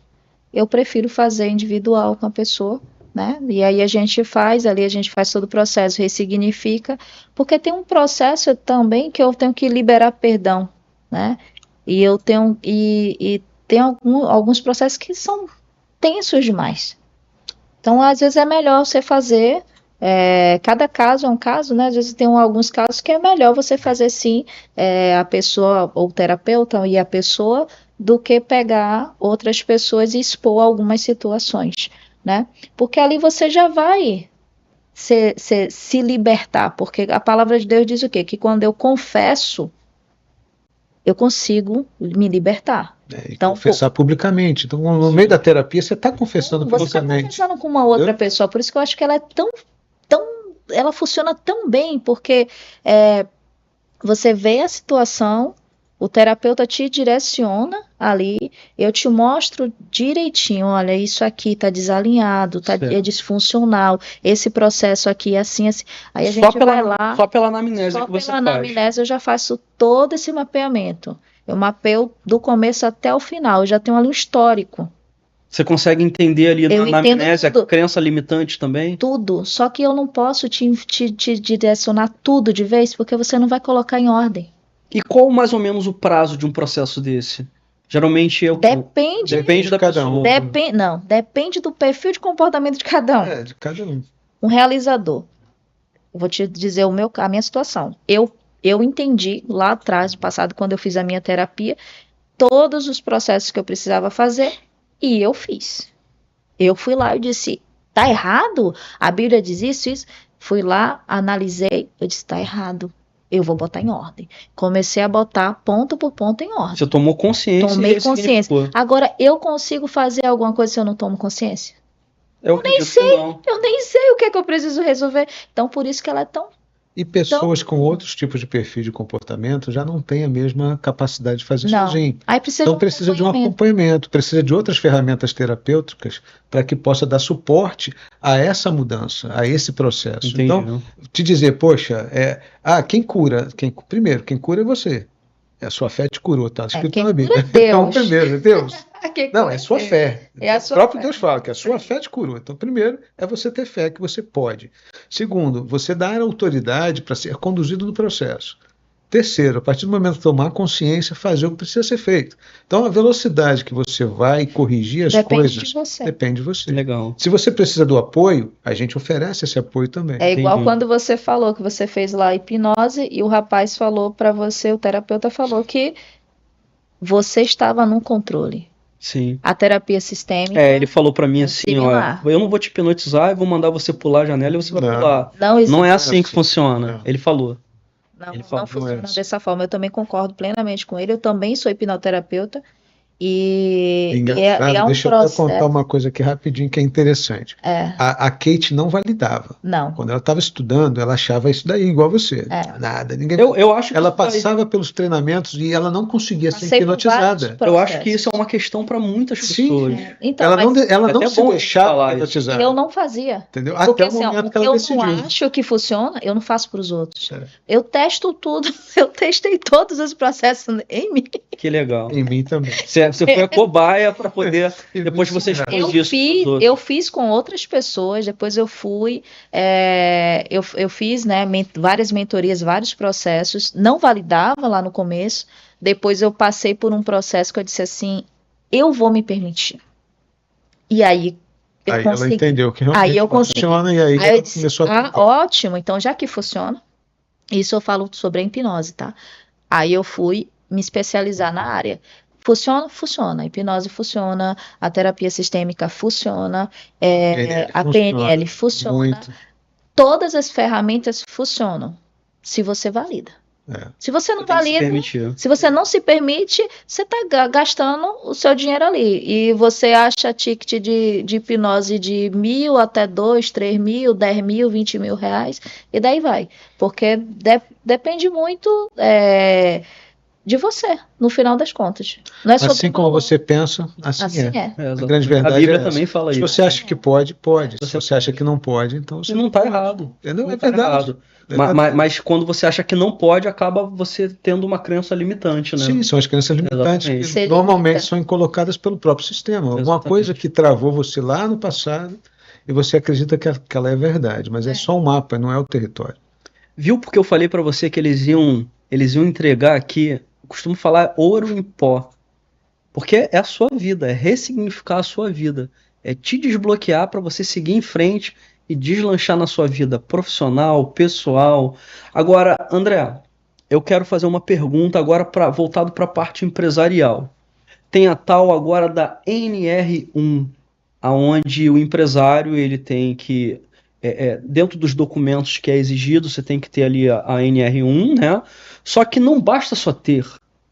Eu prefiro fazer individual com a pessoa. Né? E aí a gente faz todo o processo, ressignifica, porque tem um processo também que eu tenho que liberar perdão, né? E eu tenho tem alguns processos que são tensos demais. Então, às vezes é melhor você fazer, cada caso é um caso, né? Às vezes tem alguns casos que é melhor você fazer sim, a pessoa, ou o terapeuta e a pessoa, do que pegar outras pessoas e expor algumas situações, né? Porque ali você já vai se libertar, porque a palavra de Deus diz o quê? Que quando eu confesso, eu consigo me libertar. E Então, confessar publicamente. Então, no meio da terapia, você está confessando você está publicamente. conversando com uma outra Entendeu? pessoa, por isso que eu acho que ela é ela funciona tão bem, porque você vê a situação, o terapeuta te direciona ali, eu te mostro direitinho, olha, isso aqui está desalinhado, é disfuncional, esse processo aqui é assim, assim. Aí a gente vai lá. Só pela anamnese Só que você pela faz. anamnese eu já faço todo esse mapeamento. Eu mapeio do começo até o final, eu já tenho ali um histórico. Você consegue entender ali na anamnese a tudo. crença limitante também? Tudo, só que eu não posso te direcionar tudo de vez, porque você não vai colocar em ordem. E qual mais ou menos o prazo de um processo desse? Geralmente é o quê? Depende da cada pessoa. um. Depende do perfil de comportamento de cada um. De cada um. Um realizador. Eu vou te dizer a minha situação. Eu entendi lá atrás, no passado, quando eu fiz a minha terapia, todos os processos que eu precisava fazer, e eu fiz. Eu fui lá e disse, tá errado? A Bíblia diz isso? Fui lá, analisei, eu disse, tá errado. Eu vou botar em ordem. Comecei a botar ponto por ponto em ordem. Você tomou consciência. Tomei consciência. Agora, eu consigo fazer alguma coisa se eu não tomo consciência? Eu nem sei o que é que eu preciso resolver. Então, por isso que ela é tão... E pessoas com outros tipos de perfil de comportamento já não têm a mesma capacidade de fazer sozinho. Aí precisa então precisa de um acompanhamento, precisa de outras ferramentas terapêuticas para que possa dar suporte a essa mudança, a esse processo. Entendi. Então, te dizer, poxa, quem cura? Primeiro, quem cura é você. A sua fé te curou, tá escrito na Bíblia. Então, primeiro, Deus. Não, é sua fé. O próprio Deus fala que a sua fé te curou. Então, primeiro, é você ter fé que você pode. Segundo, você dar autoridade para ser conduzido no processo. Terceiro, a partir do momento de tomar consciência, fazer o que precisa ser feito. Então, a velocidade que você vai corrigir as coisas depende de você. Legal. Se você precisa do apoio, a gente oferece esse apoio também. É igual quando você falou que você fez lá a hipnose e o rapaz falou para você, o terapeuta falou que você estava no controle. Sim. A terapia sistêmica. Ele falou pra mim assim, ó, eu não vou te hipnotizar, eu vou mandar você pular a janela e você vai pular. Não é assim que funciona. Ele falou. Não funciona dessa forma. Eu também concordo plenamente com ele. Eu também sou hipnoterapeuta. Engraçado, deixa eu até contar uma coisa aqui rapidinho que é interessante. A Kate não validava. Não. Quando ela estava estudando, ela achava isso daí igual você. Nada, ninguém. Eu acho que ela passava pelos treinamentos e ela não conseguia ser hipnotizada. Eu acho que isso é uma questão para muitas pessoas. Então, ela não se deixava hipnotizar. Eu não fazia. Entendeu? Porque, até o momento que ela decidiu. Eu não acho que funciona, eu não faço para os outros. Eu testo tudo. Eu testei todos os processos em mim. Que legal. Em mim também. Você foi a cobaia para poder, depois que você expôs isso. Eu fiz com outras pessoas, depois eu fui, eu fiz, né, várias mentorias, vários processos, não validava lá no começo, depois eu passei por um processo que eu disse assim, eu vou me permitir. E aí eu consegui. Ela entendeu que realmente funciona e aí ela começou a... ótimo, então já que funciona, isso eu falo sobre a hipnose, tá? Aí eu fui me especializar na área. Funciona? Funciona. A hipnose funciona, a terapia sistêmica funciona, a PNL funciona. Muito. Todas as ferramentas funcionam, se você valida. Se você não valida, se você não se permite, você está gastando o seu dinheiro ali. E você acha ticket de hipnose de 1.000 até 2, 3 mil, 10 mil, 20 mil reais, e daí vai. Porque depende muito... de você, no final das contas. Não é assim como você pensa, assim é. A grande verdade a Bíblia também fala isso. Se você acha que pode, pode. Se você acha que não pode, então você não está errado. Não é verdade. Mas quando você acha que não pode, acaba você tendo uma crença limitante, né? Sim, são as crenças limitantes que normalmente são colocadas pelo próprio sistema. Alguma coisa que travou você lá no passado e você acredita que ela é verdade, mas é só um mapa, não é o território. Viu porque eu falei para você que eles iam entregar aqui, eu costumo falar ouro em pó, porque é a sua vida, é ressignificar a sua vida. é te desbloquear para você seguir em frente e deslanchar na sua vida profissional, pessoal. Agora, André, eu quero fazer uma pergunta agora voltado para a parte empresarial. Tem a tal agora da NR1, aonde o empresário ele tem que dentro dos documentos que é exigido, você tem que ter ali a NR1, né? Só que não basta só ter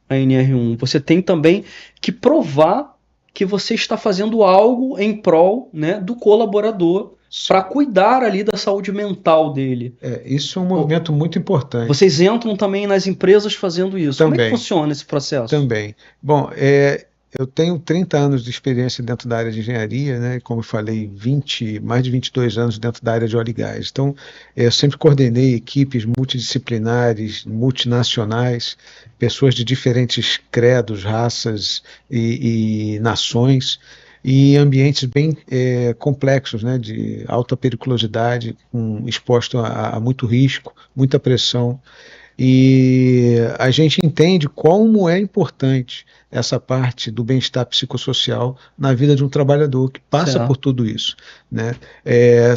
a NR1, você tem também que provar que você está fazendo algo em prol, né, do colaborador para cuidar ali da saúde mental dele. Isso é um movimento muito importante. Vocês entram também nas empresas fazendo isso. Também. Como é que funciona esse processo? Também. Bom, eu tenho 30 anos de experiência dentro da área de engenharia, né? Como eu falei, mais de 22 anos dentro da área de óleo e gás. Então, eu sempre coordenei equipes multidisciplinares, multinacionais, pessoas de diferentes credos, raças e nações, e ambientes bem complexos, né? De alta periculosidade, exposto a muito risco, muita pressão. E a gente entende como é importante essa parte do bem-estar psicossocial na vida de um trabalhador que passa por tudo isso, né?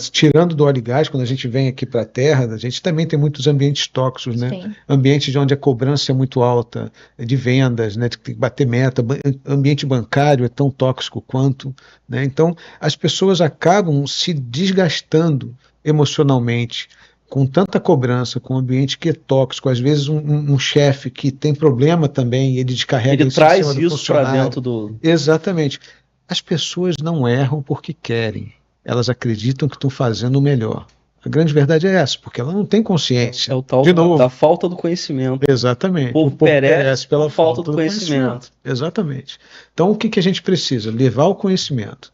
Tirando do óleo e gás, quando a gente vem aqui para a Terra, a gente também tem muitos ambientes tóxicos, né? Sim. Ambientes onde a cobrança é muito alta, de vendas, né? Tem que bater meta, ambiente bancário é tão tóxico quanto, né? Então, as pessoas acabam se desgastando emocionalmente, com tanta cobrança, com um ambiente que é tóxico, às vezes um chefe que tem problema também, ele descarrega isso em traz cima do isso para funcionário. dentro do... Exatamente. As pessoas não erram porque querem, elas acreditam que estão fazendo o melhor. A grande verdade é essa, porque ela não tem consciência. É o tal da falta do conhecimento. Exatamente. O povo perece pela falta do conhecimento. Exatamente. Então, o que a gente precisa? Levar o conhecimento.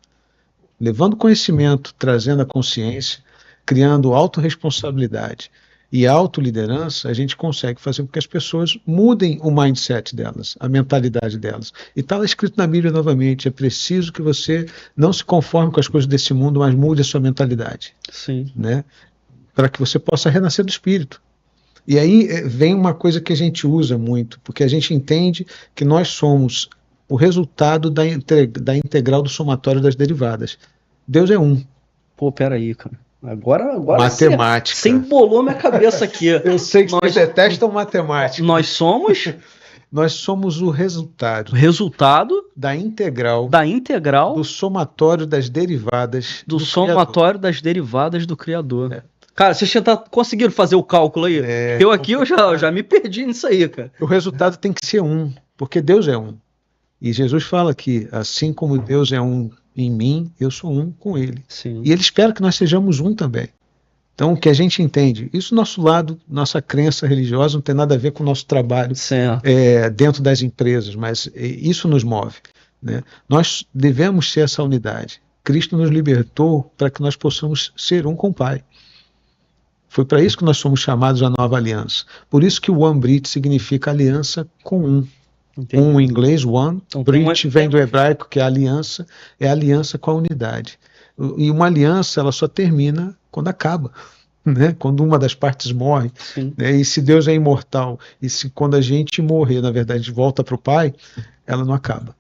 Levando o conhecimento, trazendo a consciência, criando autorresponsabilidade e autoliderança, a gente consegue fazer com que as pessoas mudem o mindset delas, a mentalidade delas. E está lá escrito na Bíblia novamente, é preciso que você não se conforme com as coisas desse mundo, mas mude a sua mentalidade. Sim. Né? Para que você possa renascer do espírito. E aí vem uma coisa que a gente usa muito, porque a gente entende que nós somos o resultado da integral do somatório das derivadas. Deus é um. Pô, peraí, cara. Agora matemática. Você embolou minha cabeça aqui. Eu sei que nós detestam matemática. Nós somos o resultado da integral do somatório das derivadas do somatório das derivadas do Criador. Cara, vocês já conseguiram fazer o cálculo aí? Eu já me perdi nisso aí, cara. O resultado tem que ser um, porque Deus é um. E Jesus fala que assim como Deus é um em mim, eu sou um com ele. Sim. E ele espera que nós sejamos um também. Então, o que a gente entende, isso nosso lado, nossa crença religiosa não tem nada a ver com o nosso trabalho dentro das empresas, mas isso nos move. Né? Nós devemos ser essa unidade. Cristo nos libertou para que nós possamos ser um com o Pai. Foi para isso que nós somos chamados à nova aliança. Por isso que o One Brit significa aliança com um. Entendi. Um em inglês, one, então, Brit vem do hebraico, que é aliança com a unidade. E uma aliança, ela só termina quando acaba, né? Quando uma das partes morre. Né? E se Deus é imortal, e se quando a gente morrer, na verdade, a gente volta para o Pai, ela não acaba.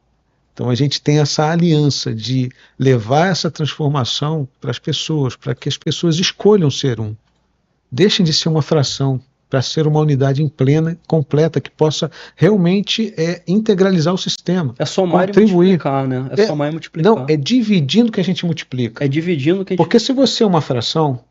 Então a gente tem essa aliança de levar essa transformação para as pessoas, para que as pessoas escolham ser um. Deixem de ser uma fração, para ser uma unidade em plena, completa, que possa realmente integralizar o sistema. É somar e multiplicar, né? É somar e multiplicar. Não, é dividindo que a gente multiplica. É dividindo que a gente... Porque se você é uma fração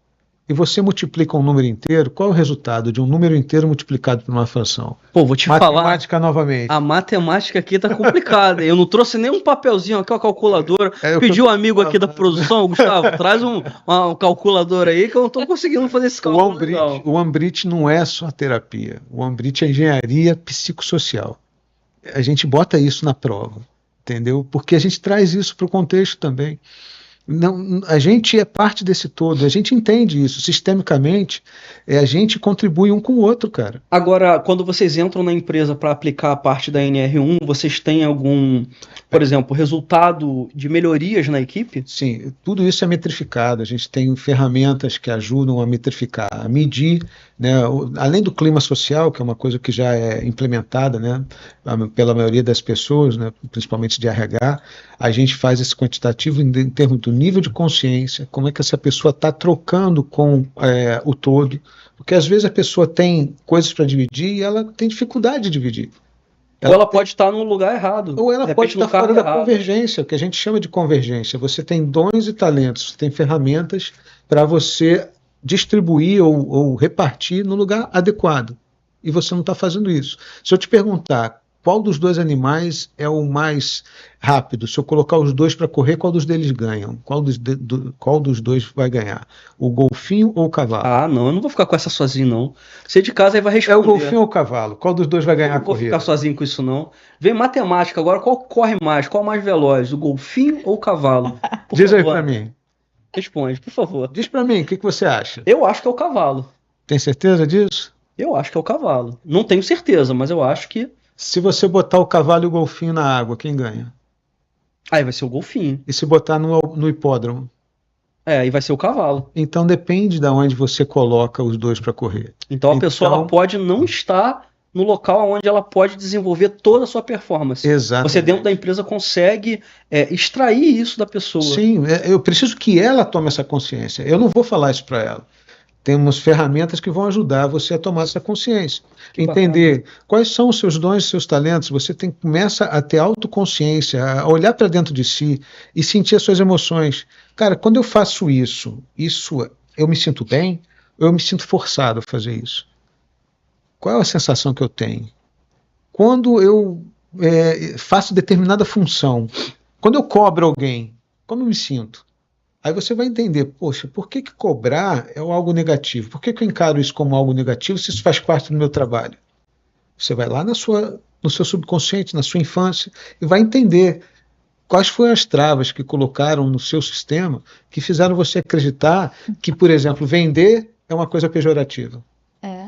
e você multiplica um número inteiro, qual é o resultado de um número inteiro multiplicado por uma fração? Pô, vou te falar. Matemática novamente. A matemática aqui tá complicada. Eu não trouxe nem um papelzinho aqui, uma calculadora. Pedi um amigo aqui da produção, Gustavo, traz uma calculadora aí que eu não tô conseguindo fazer esse cálculo. O One Brit não é só terapia. O One Brit é engenharia psicossocial. A gente bota isso na prova, entendeu? Porque a gente traz isso para o contexto também. Não, a gente é parte desse todo, a gente entende isso, sistemicamente, a gente contribui um com o outro, cara. Agora, quando vocês entram na empresa para aplicar a parte da NR1, vocês têm algum, por exemplo, resultado de melhorias na equipe? Sim, tudo isso é metrificado, a gente tem ferramentas que ajudam a metrificar, a medir, né, além do clima social, que é uma coisa que já é implementada, né, pela maioria das pessoas, né, principalmente de RH, a gente faz esse quantitativo em termos do nível de consciência, como é que essa pessoa está trocando com o todo, porque às vezes a pessoa tem coisas para dividir e ela tem dificuldade de dividir. Ou ela pode estar no lugar errado. Ou ela pode estar fora da convergência, o que a gente chama de convergência. Você tem dons e talentos, você tem ferramentas para você distribuir ou repartir no lugar adequado. E você não está fazendo isso. Se eu te perguntar qual dos dois animais é o mais rápido, se eu colocar os dois para correr, qual dos deles ganham? Qual dos dois vai ganhar? O golfinho ou o cavalo? Ah, não, eu não vou ficar com essa sozinho, não. Você de casa aí vai responder. É o golfinho ou o cavalo? Qual dos dois vai ganhar a corrida? Não vou ficar sozinho com isso, não. Vem matemática agora, qual corre mais? Qual mais veloz? O golfinho ou o cavalo? Diz aí para mim. Responde, por favor. Diz para mim, o que você acha? Eu acho que é o cavalo. Tem certeza disso? Eu acho que é o cavalo. Não tenho certeza, mas eu acho que... Se você botar o cavalo e o golfinho na água, quem ganha? Aí vai ser o golfinho. E se botar no hipódromo? Aí vai ser o cavalo. Então depende de onde você coloca os dois para correr. Então a pessoa ela pode não estar no local onde ela pode desenvolver toda a sua performance. Exatamente. Você dentro da empresa consegue extrair isso da pessoa. Sim, eu preciso que ela tome essa consciência. Eu não vou falar isso para ela. Temos ferramentas que vão ajudar você a tomar essa consciência. Entender quais são os seus dons e seus talentos. Você começa a ter autoconsciência, a olhar para dentro de si e sentir as suas emoções. Cara, quando eu faço isso eu me sinto bem ou eu me sinto forçado a fazer isso? Qual é a sensação que eu tenho? Quando eu faço determinada função, quando eu cobro alguém, como eu me sinto? Aí você vai entender, poxa, por que cobrar é algo negativo? Por que eu encaro isso como algo negativo se isso faz parte do meu trabalho? Você vai lá no seu subconsciente, na sua infância, e vai entender quais foram as travas que colocaram no seu sistema que fizeram você acreditar que, por exemplo, vender é uma coisa pejorativa.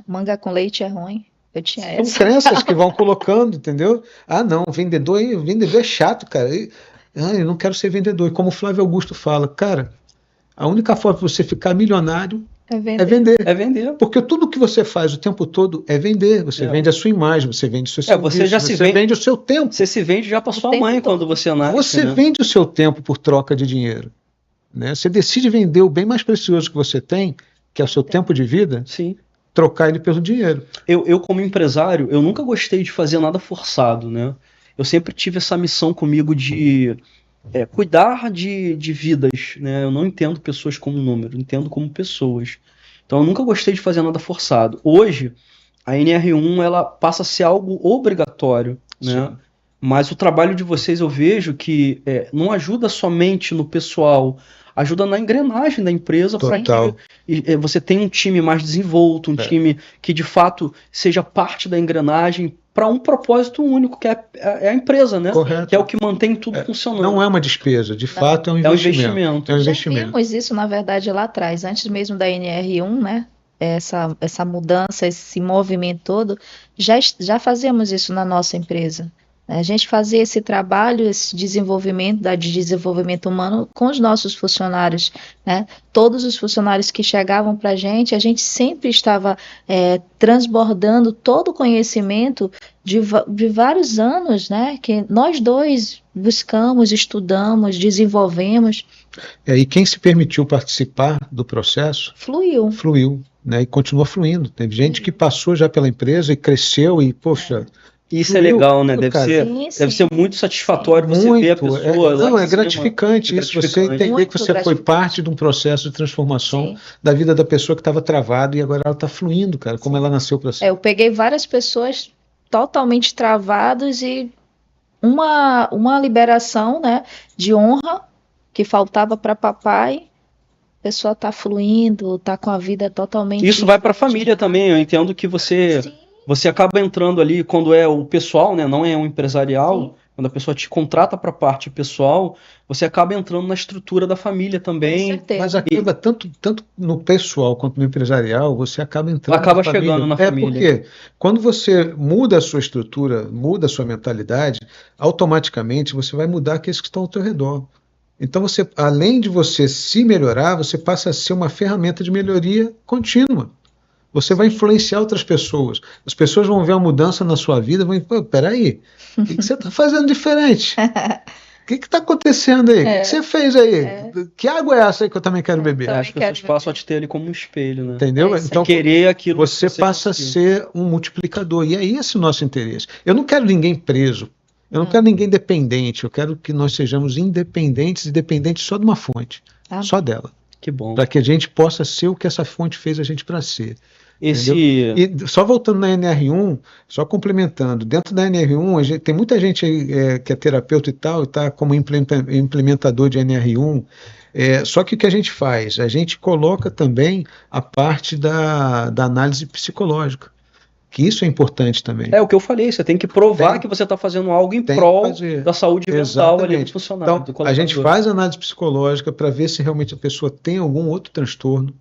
Manga com leite é ruim. Eu tinha essa. São crenças que vão colocando, entendeu? Ah, não, vendedor é chato, cara. Eu não quero ser vendedor. E como o Flávio Augusto fala, cara, a única forma de você ficar milionário é vender. É vender. Porque tudo que você faz o tempo todo é vender. Você vende a sua imagem, você vende o seu serviço, você vende o seu tempo. Você se vende já para sua mãe quando você nasce. Você vende o seu tempo por troca de dinheiro. Né? Você decide vender o bem mais precioso que você tem, que é o seu tempo de vida. Sim. Trocar ele pelo dinheiro. Eu, como empresário, eu nunca gostei de fazer nada forçado, né? Eu sempre tive essa missão comigo de cuidar de vidas, né? Eu não entendo pessoas como número, entendo como pessoas. Então eu nunca gostei de fazer nada forçado. Hoje, a NR1 ela passa a ser algo obrigatório, né? Mas o trabalho de vocês eu vejo que não ajuda somente no pessoal, ajuda na engrenagem da empresa para que você tenha um time mais desenvolto, um time que de fato seja parte da engrenagem para um propósito único, que é a empresa, né? Correto. Que é o que mantém tudo funcionando. Não é uma despesa, de fato é um investimento. É um investimento. Já vimos isso, na verdade, lá atrás, antes mesmo da NR1, né? Essa mudança, esse movimento todo, já fazíamos isso na nossa empresa. A gente fazia esse trabalho, esse desenvolvimento, de desenvolvimento humano com os nossos funcionários, né? Todos os funcionários que chegavam para a gente sempre estava transbordando todo o conhecimento de vários anos, né? Que nós dois buscamos, estudamos, desenvolvemos. E quem se permitiu participar do processo fluiu, né? E continua fluindo. Teve gente que passou já pela empresa e cresceu e, poxa... Isso é legal, né? Deve ser muito satisfatório você ver a pessoa. É gratificante isso. Você entender que você foi parte de um processo de transformação da vida da pessoa que estava travada e agora ela está fluindo, cara, como ela nasceu para ser. Eu peguei várias pessoas totalmente travadas e uma liberação, né, de honra que faltava para papai. A pessoa está fluindo, está com a vida totalmente... Isso vai para a família também. Eu entendo que você acaba entrando ali quando é o pessoal, né, não é um empresarial, Quando a pessoa te contrata para a parte pessoal, você acaba entrando na estrutura da família Com também. certeza. Mas acaba tanto no pessoal quanto no empresarial, você acaba entrando Acaba na família. chegando na família. Porque quando você muda a sua estrutura, muda a sua mentalidade, automaticamente você vai mudar aqueles que estão ao teu redor. Então você, além de você se melhorar, você passa a ser uma ferramenta de melhoria contínua. Você vai influenciar outras pessoas. As pessoas vão ver uma mudança na sua vida e vão dizer, peraí, o que você está fazendo diferente? O que está acontecendo aí? O que você fez aí? Que água é essa aí que eu também quero beber? também As pessoas quero passam a te ter ele como um espelho, né? Entendeu? É isso aí. Então Querer aquilo que você passa a conseguiu. ser um multiplicador. E é esse o nosso interesse. Eu não quero ninguém preso. Eu não quero ninguém dependente. Eu quero que nós sejamos independentes e dependentes só de uma fonte. Tá. Só dela. Que bom. Para que a gente possa ser o que essa fonte fez a gente para ser. Esse... E só voltando na NR1, só complementando, dentro da NR1, tem muita gente aí, que é terapeuta e tal, e está como implementador de NR1. Só que o que a gente faz? A gente coloca também a parte da análise psicológica, que isso é importante também. É o que eu falei, você tem que provar que você está fazendo algo em Tem que prol fazer. da saúde mental ali Exatamente. do funcionário, do Então, a colaborador. gente faz análise psicológica para ver se realmente a pessoa tem algum outro transtorno,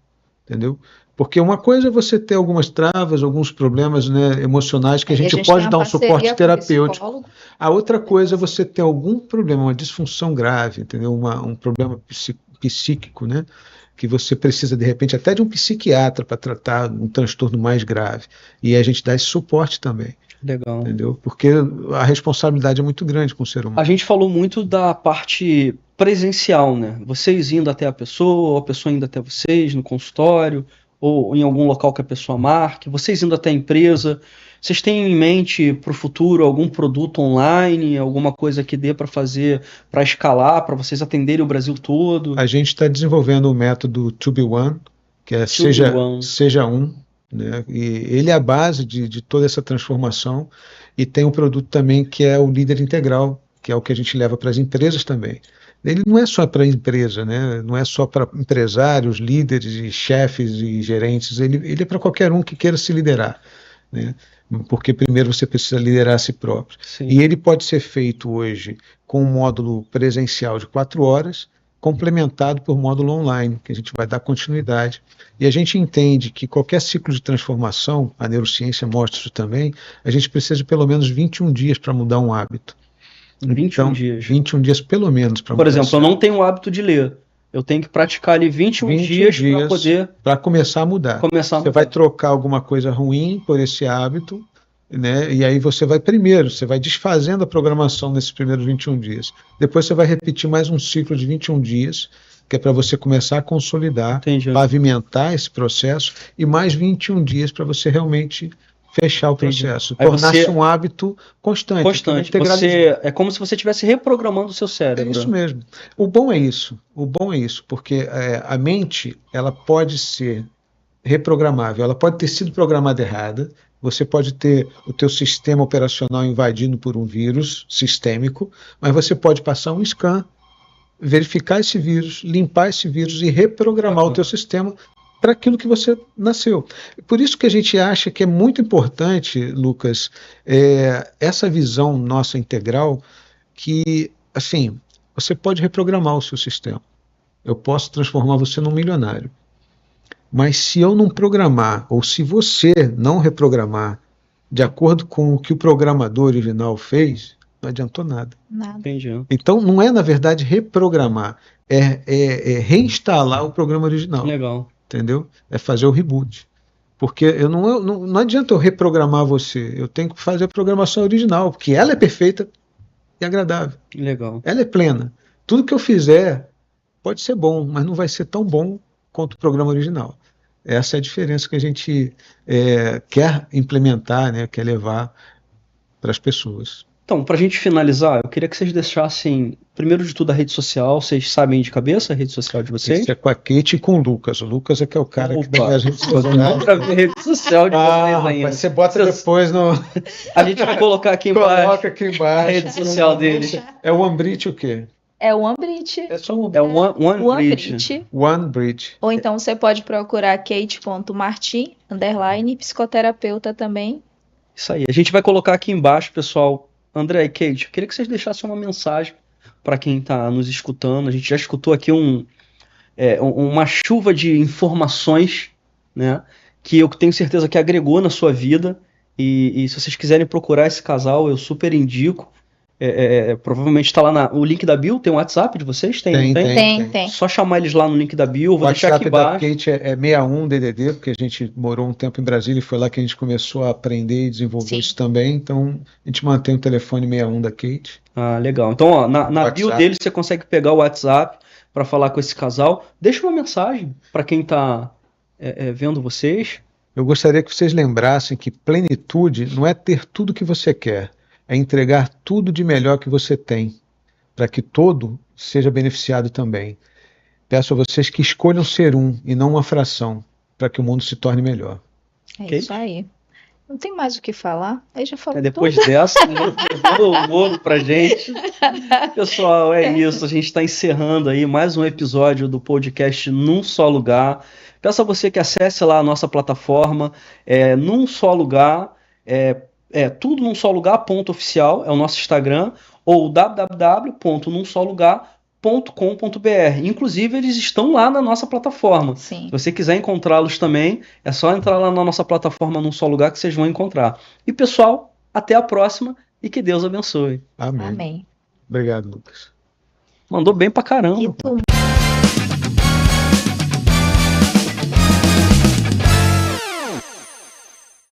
entendeu? Porque uma coisa é você ter algumas travas, alguns problemas, né, emocionais que a gente pode tem dar um uma suporte parceria com o terapêutico. psicólogo. A outra coisa é você ter algum problema, uma disfunção grave, entendeu? Um problema psíquico, né? Que você precisa, de repente, até de um psiquiatra para tratar um transtorno mais grave. E a gente dá esse suporte também. Legal. Entendeu? Porque a responsabilidade é muito grande com o ser humano. A gente falou muito da parte presencial, né? Vocês indo até a pessoa, ou a pessoa indo até vocês no consultório, ou em algum local que a pessoa marque, vocês indo até a empresa. Vocês têm em mente para o futuro algum produto online, alguma coisa que dê para fazer, para escalar, para vocês atenderem o Brasil todo? A gente está desenvolvendo o método To Be One, que é seja um, né? E ele é a base de toda essa transformação. E tem um produto também que é o Líder Integral, que é o que a gente leva para as empresas também. Ele não é só para a empresa, né? Não é só para empresários, líderes e chefes e gerentes, ele é para qualquer um que queira se liderar, né? Porque primeiro você precisa liderar a si próprio. Sim. E ele pode ser feito hoje com um módulo presencial de 4 horas, complementado por módulo online, que a gente vai dar continuidade. E a gente entende que qualquer ciclo de transformação, a neurociência mostra isso também, a gente precisa de pelo menos 21 dias para mudar um hábito. 21 dias. 21 dias pelo menos para mudar. Por exemplo, eu não tenho o hábito de ler. Eu tenho que praticar ali 21 dias para poder... Para começar a mudar. Você vai trocar alguma coisa ruim por esse hábito, né? E aí você vai desfazendo a programação nesses primeiros 21 dias. Depois você vai repetir mais um ciclo de 21 dias, que é para você começar a consolidar, Entendi. pavimentar esse processo, e mais 21 dias para você realmente fechar o processo, Aí tornar-se um hábito constante. É como se você estivesse reprogramando o seu cérebro. É isso mesmo. O bom é isso, porque a mente, ela pode ser reprogramável, ela pode ter sido programada errada, você pode ter o teu sistema operacional invadido por um vírus sistêmico, mas você pode passar um scan, verificar esse vírus, limpar esse vírus e reprogramar o teu sistema para aquilo que você nasceu. Por isso que a gente acha que é muito importante, Lucas, essa visão nossa integral, que, assim, você pode reprogramar o seu sistema. Eu posso transformar você num milionário. Mas se eu não programar, ou se você não reprogramar de acordo com o que o programador original fez, não adiantou nada. Entendi. Então, não é, na verdade, reprogramar, é reinstalar o programa original. Legal. Entendeu? É fazer o reboot. Porque não adianta eu reprogramar você, eu tenho que fazer a programação original, porque ela é perfeita e agradável. Legal. Ela é plena. Tudo que eu fizer pode ser bom, mas não vai ser tão bom quanto o programa original. Essa é a diferença que a gente quer implementar, né, quer levar para as pessoas. Então, para a gente finalizar, eu queria que vocês deixassem, primeiro de tudo, a rede social. Vocês sabem de cabeça a rede social de vocês? Isso é com a Kate e com o Lucas. O Lucas é que é o cara que dá as redes sociais. Nunca vi a rede social de vocês ainda. Mas você bota depois no... A gente vai colocar aqui embaixo. Coloca aqui embaixo. A rede social dele. É o OneBridge o quê? É o OneBridge. É só o OneBridge. OneBridge. Ou então você pode procurar Kate.Martin, _, psicoterapeuta também. Isso aí. A gente vai colocar aqui embaixo, pessoal, André e Kate, eu queria que vocês deixassem uma mensagem para quem está nos escutando. A gente já escutou aqui uma chuva de informações, né, que eu tenho certeza que agregou na sua vida. E se vocês quiserem procurar esse casal, eu super indico. Provavelmente está lá o link da bio. Tem um WhatsApp de vocês? Tem, não tem? Tem. Só chamar eles lá no link da bio. Eu O vou deixar aqui WhatsApp da embaixo. Kate é 61 DDD, porque a gente morou um tempo em Brasília e foi lá que a gente começou a aprender e desenvolver Sim. isso também. Então, a gente mantém o telefone 61 da Kate. Ah, legal. Então, ó, na bio WhatsApp. dele você consegue pegar o WhatsApp para falar com esse casal. Deixa uma mensagem para quem está vendo vocês. Eu gostaria que vocês lembrassem que plenitude não é ter tudo que você quer, é entregar tudo de melhor que você tem, para que todo seja beneficiado também. Peço a vocês que escolham ser um e não uma fração, para que o mundo se torne melhor. É Ok? isso aí. Não tem mais o que falar. Aí já falou Depois tudo. dessa, o bolo pra gente. Pessoal, é isso. A gente está encerrando aí mais um episódio do podcast Num Só Lugar. Peço a você que acesse lá a nossa plataforma, Num Só Lugar, tudo num só lugar, .oficial, é o nosso Instagram, ou www.numsolugar.com.br. Inclusive, eles estão lá na nossa plataforma. Sim. Se você quiser encontrá-los também, é só entrar lá na nossa plataforma Num Só Lugar que vocês vão encontrar. E, pessoal, até a próxima e que Deus abençoe. Amém. Amém. Obrigado, Lucas. Mandou bem pra caramba. E tu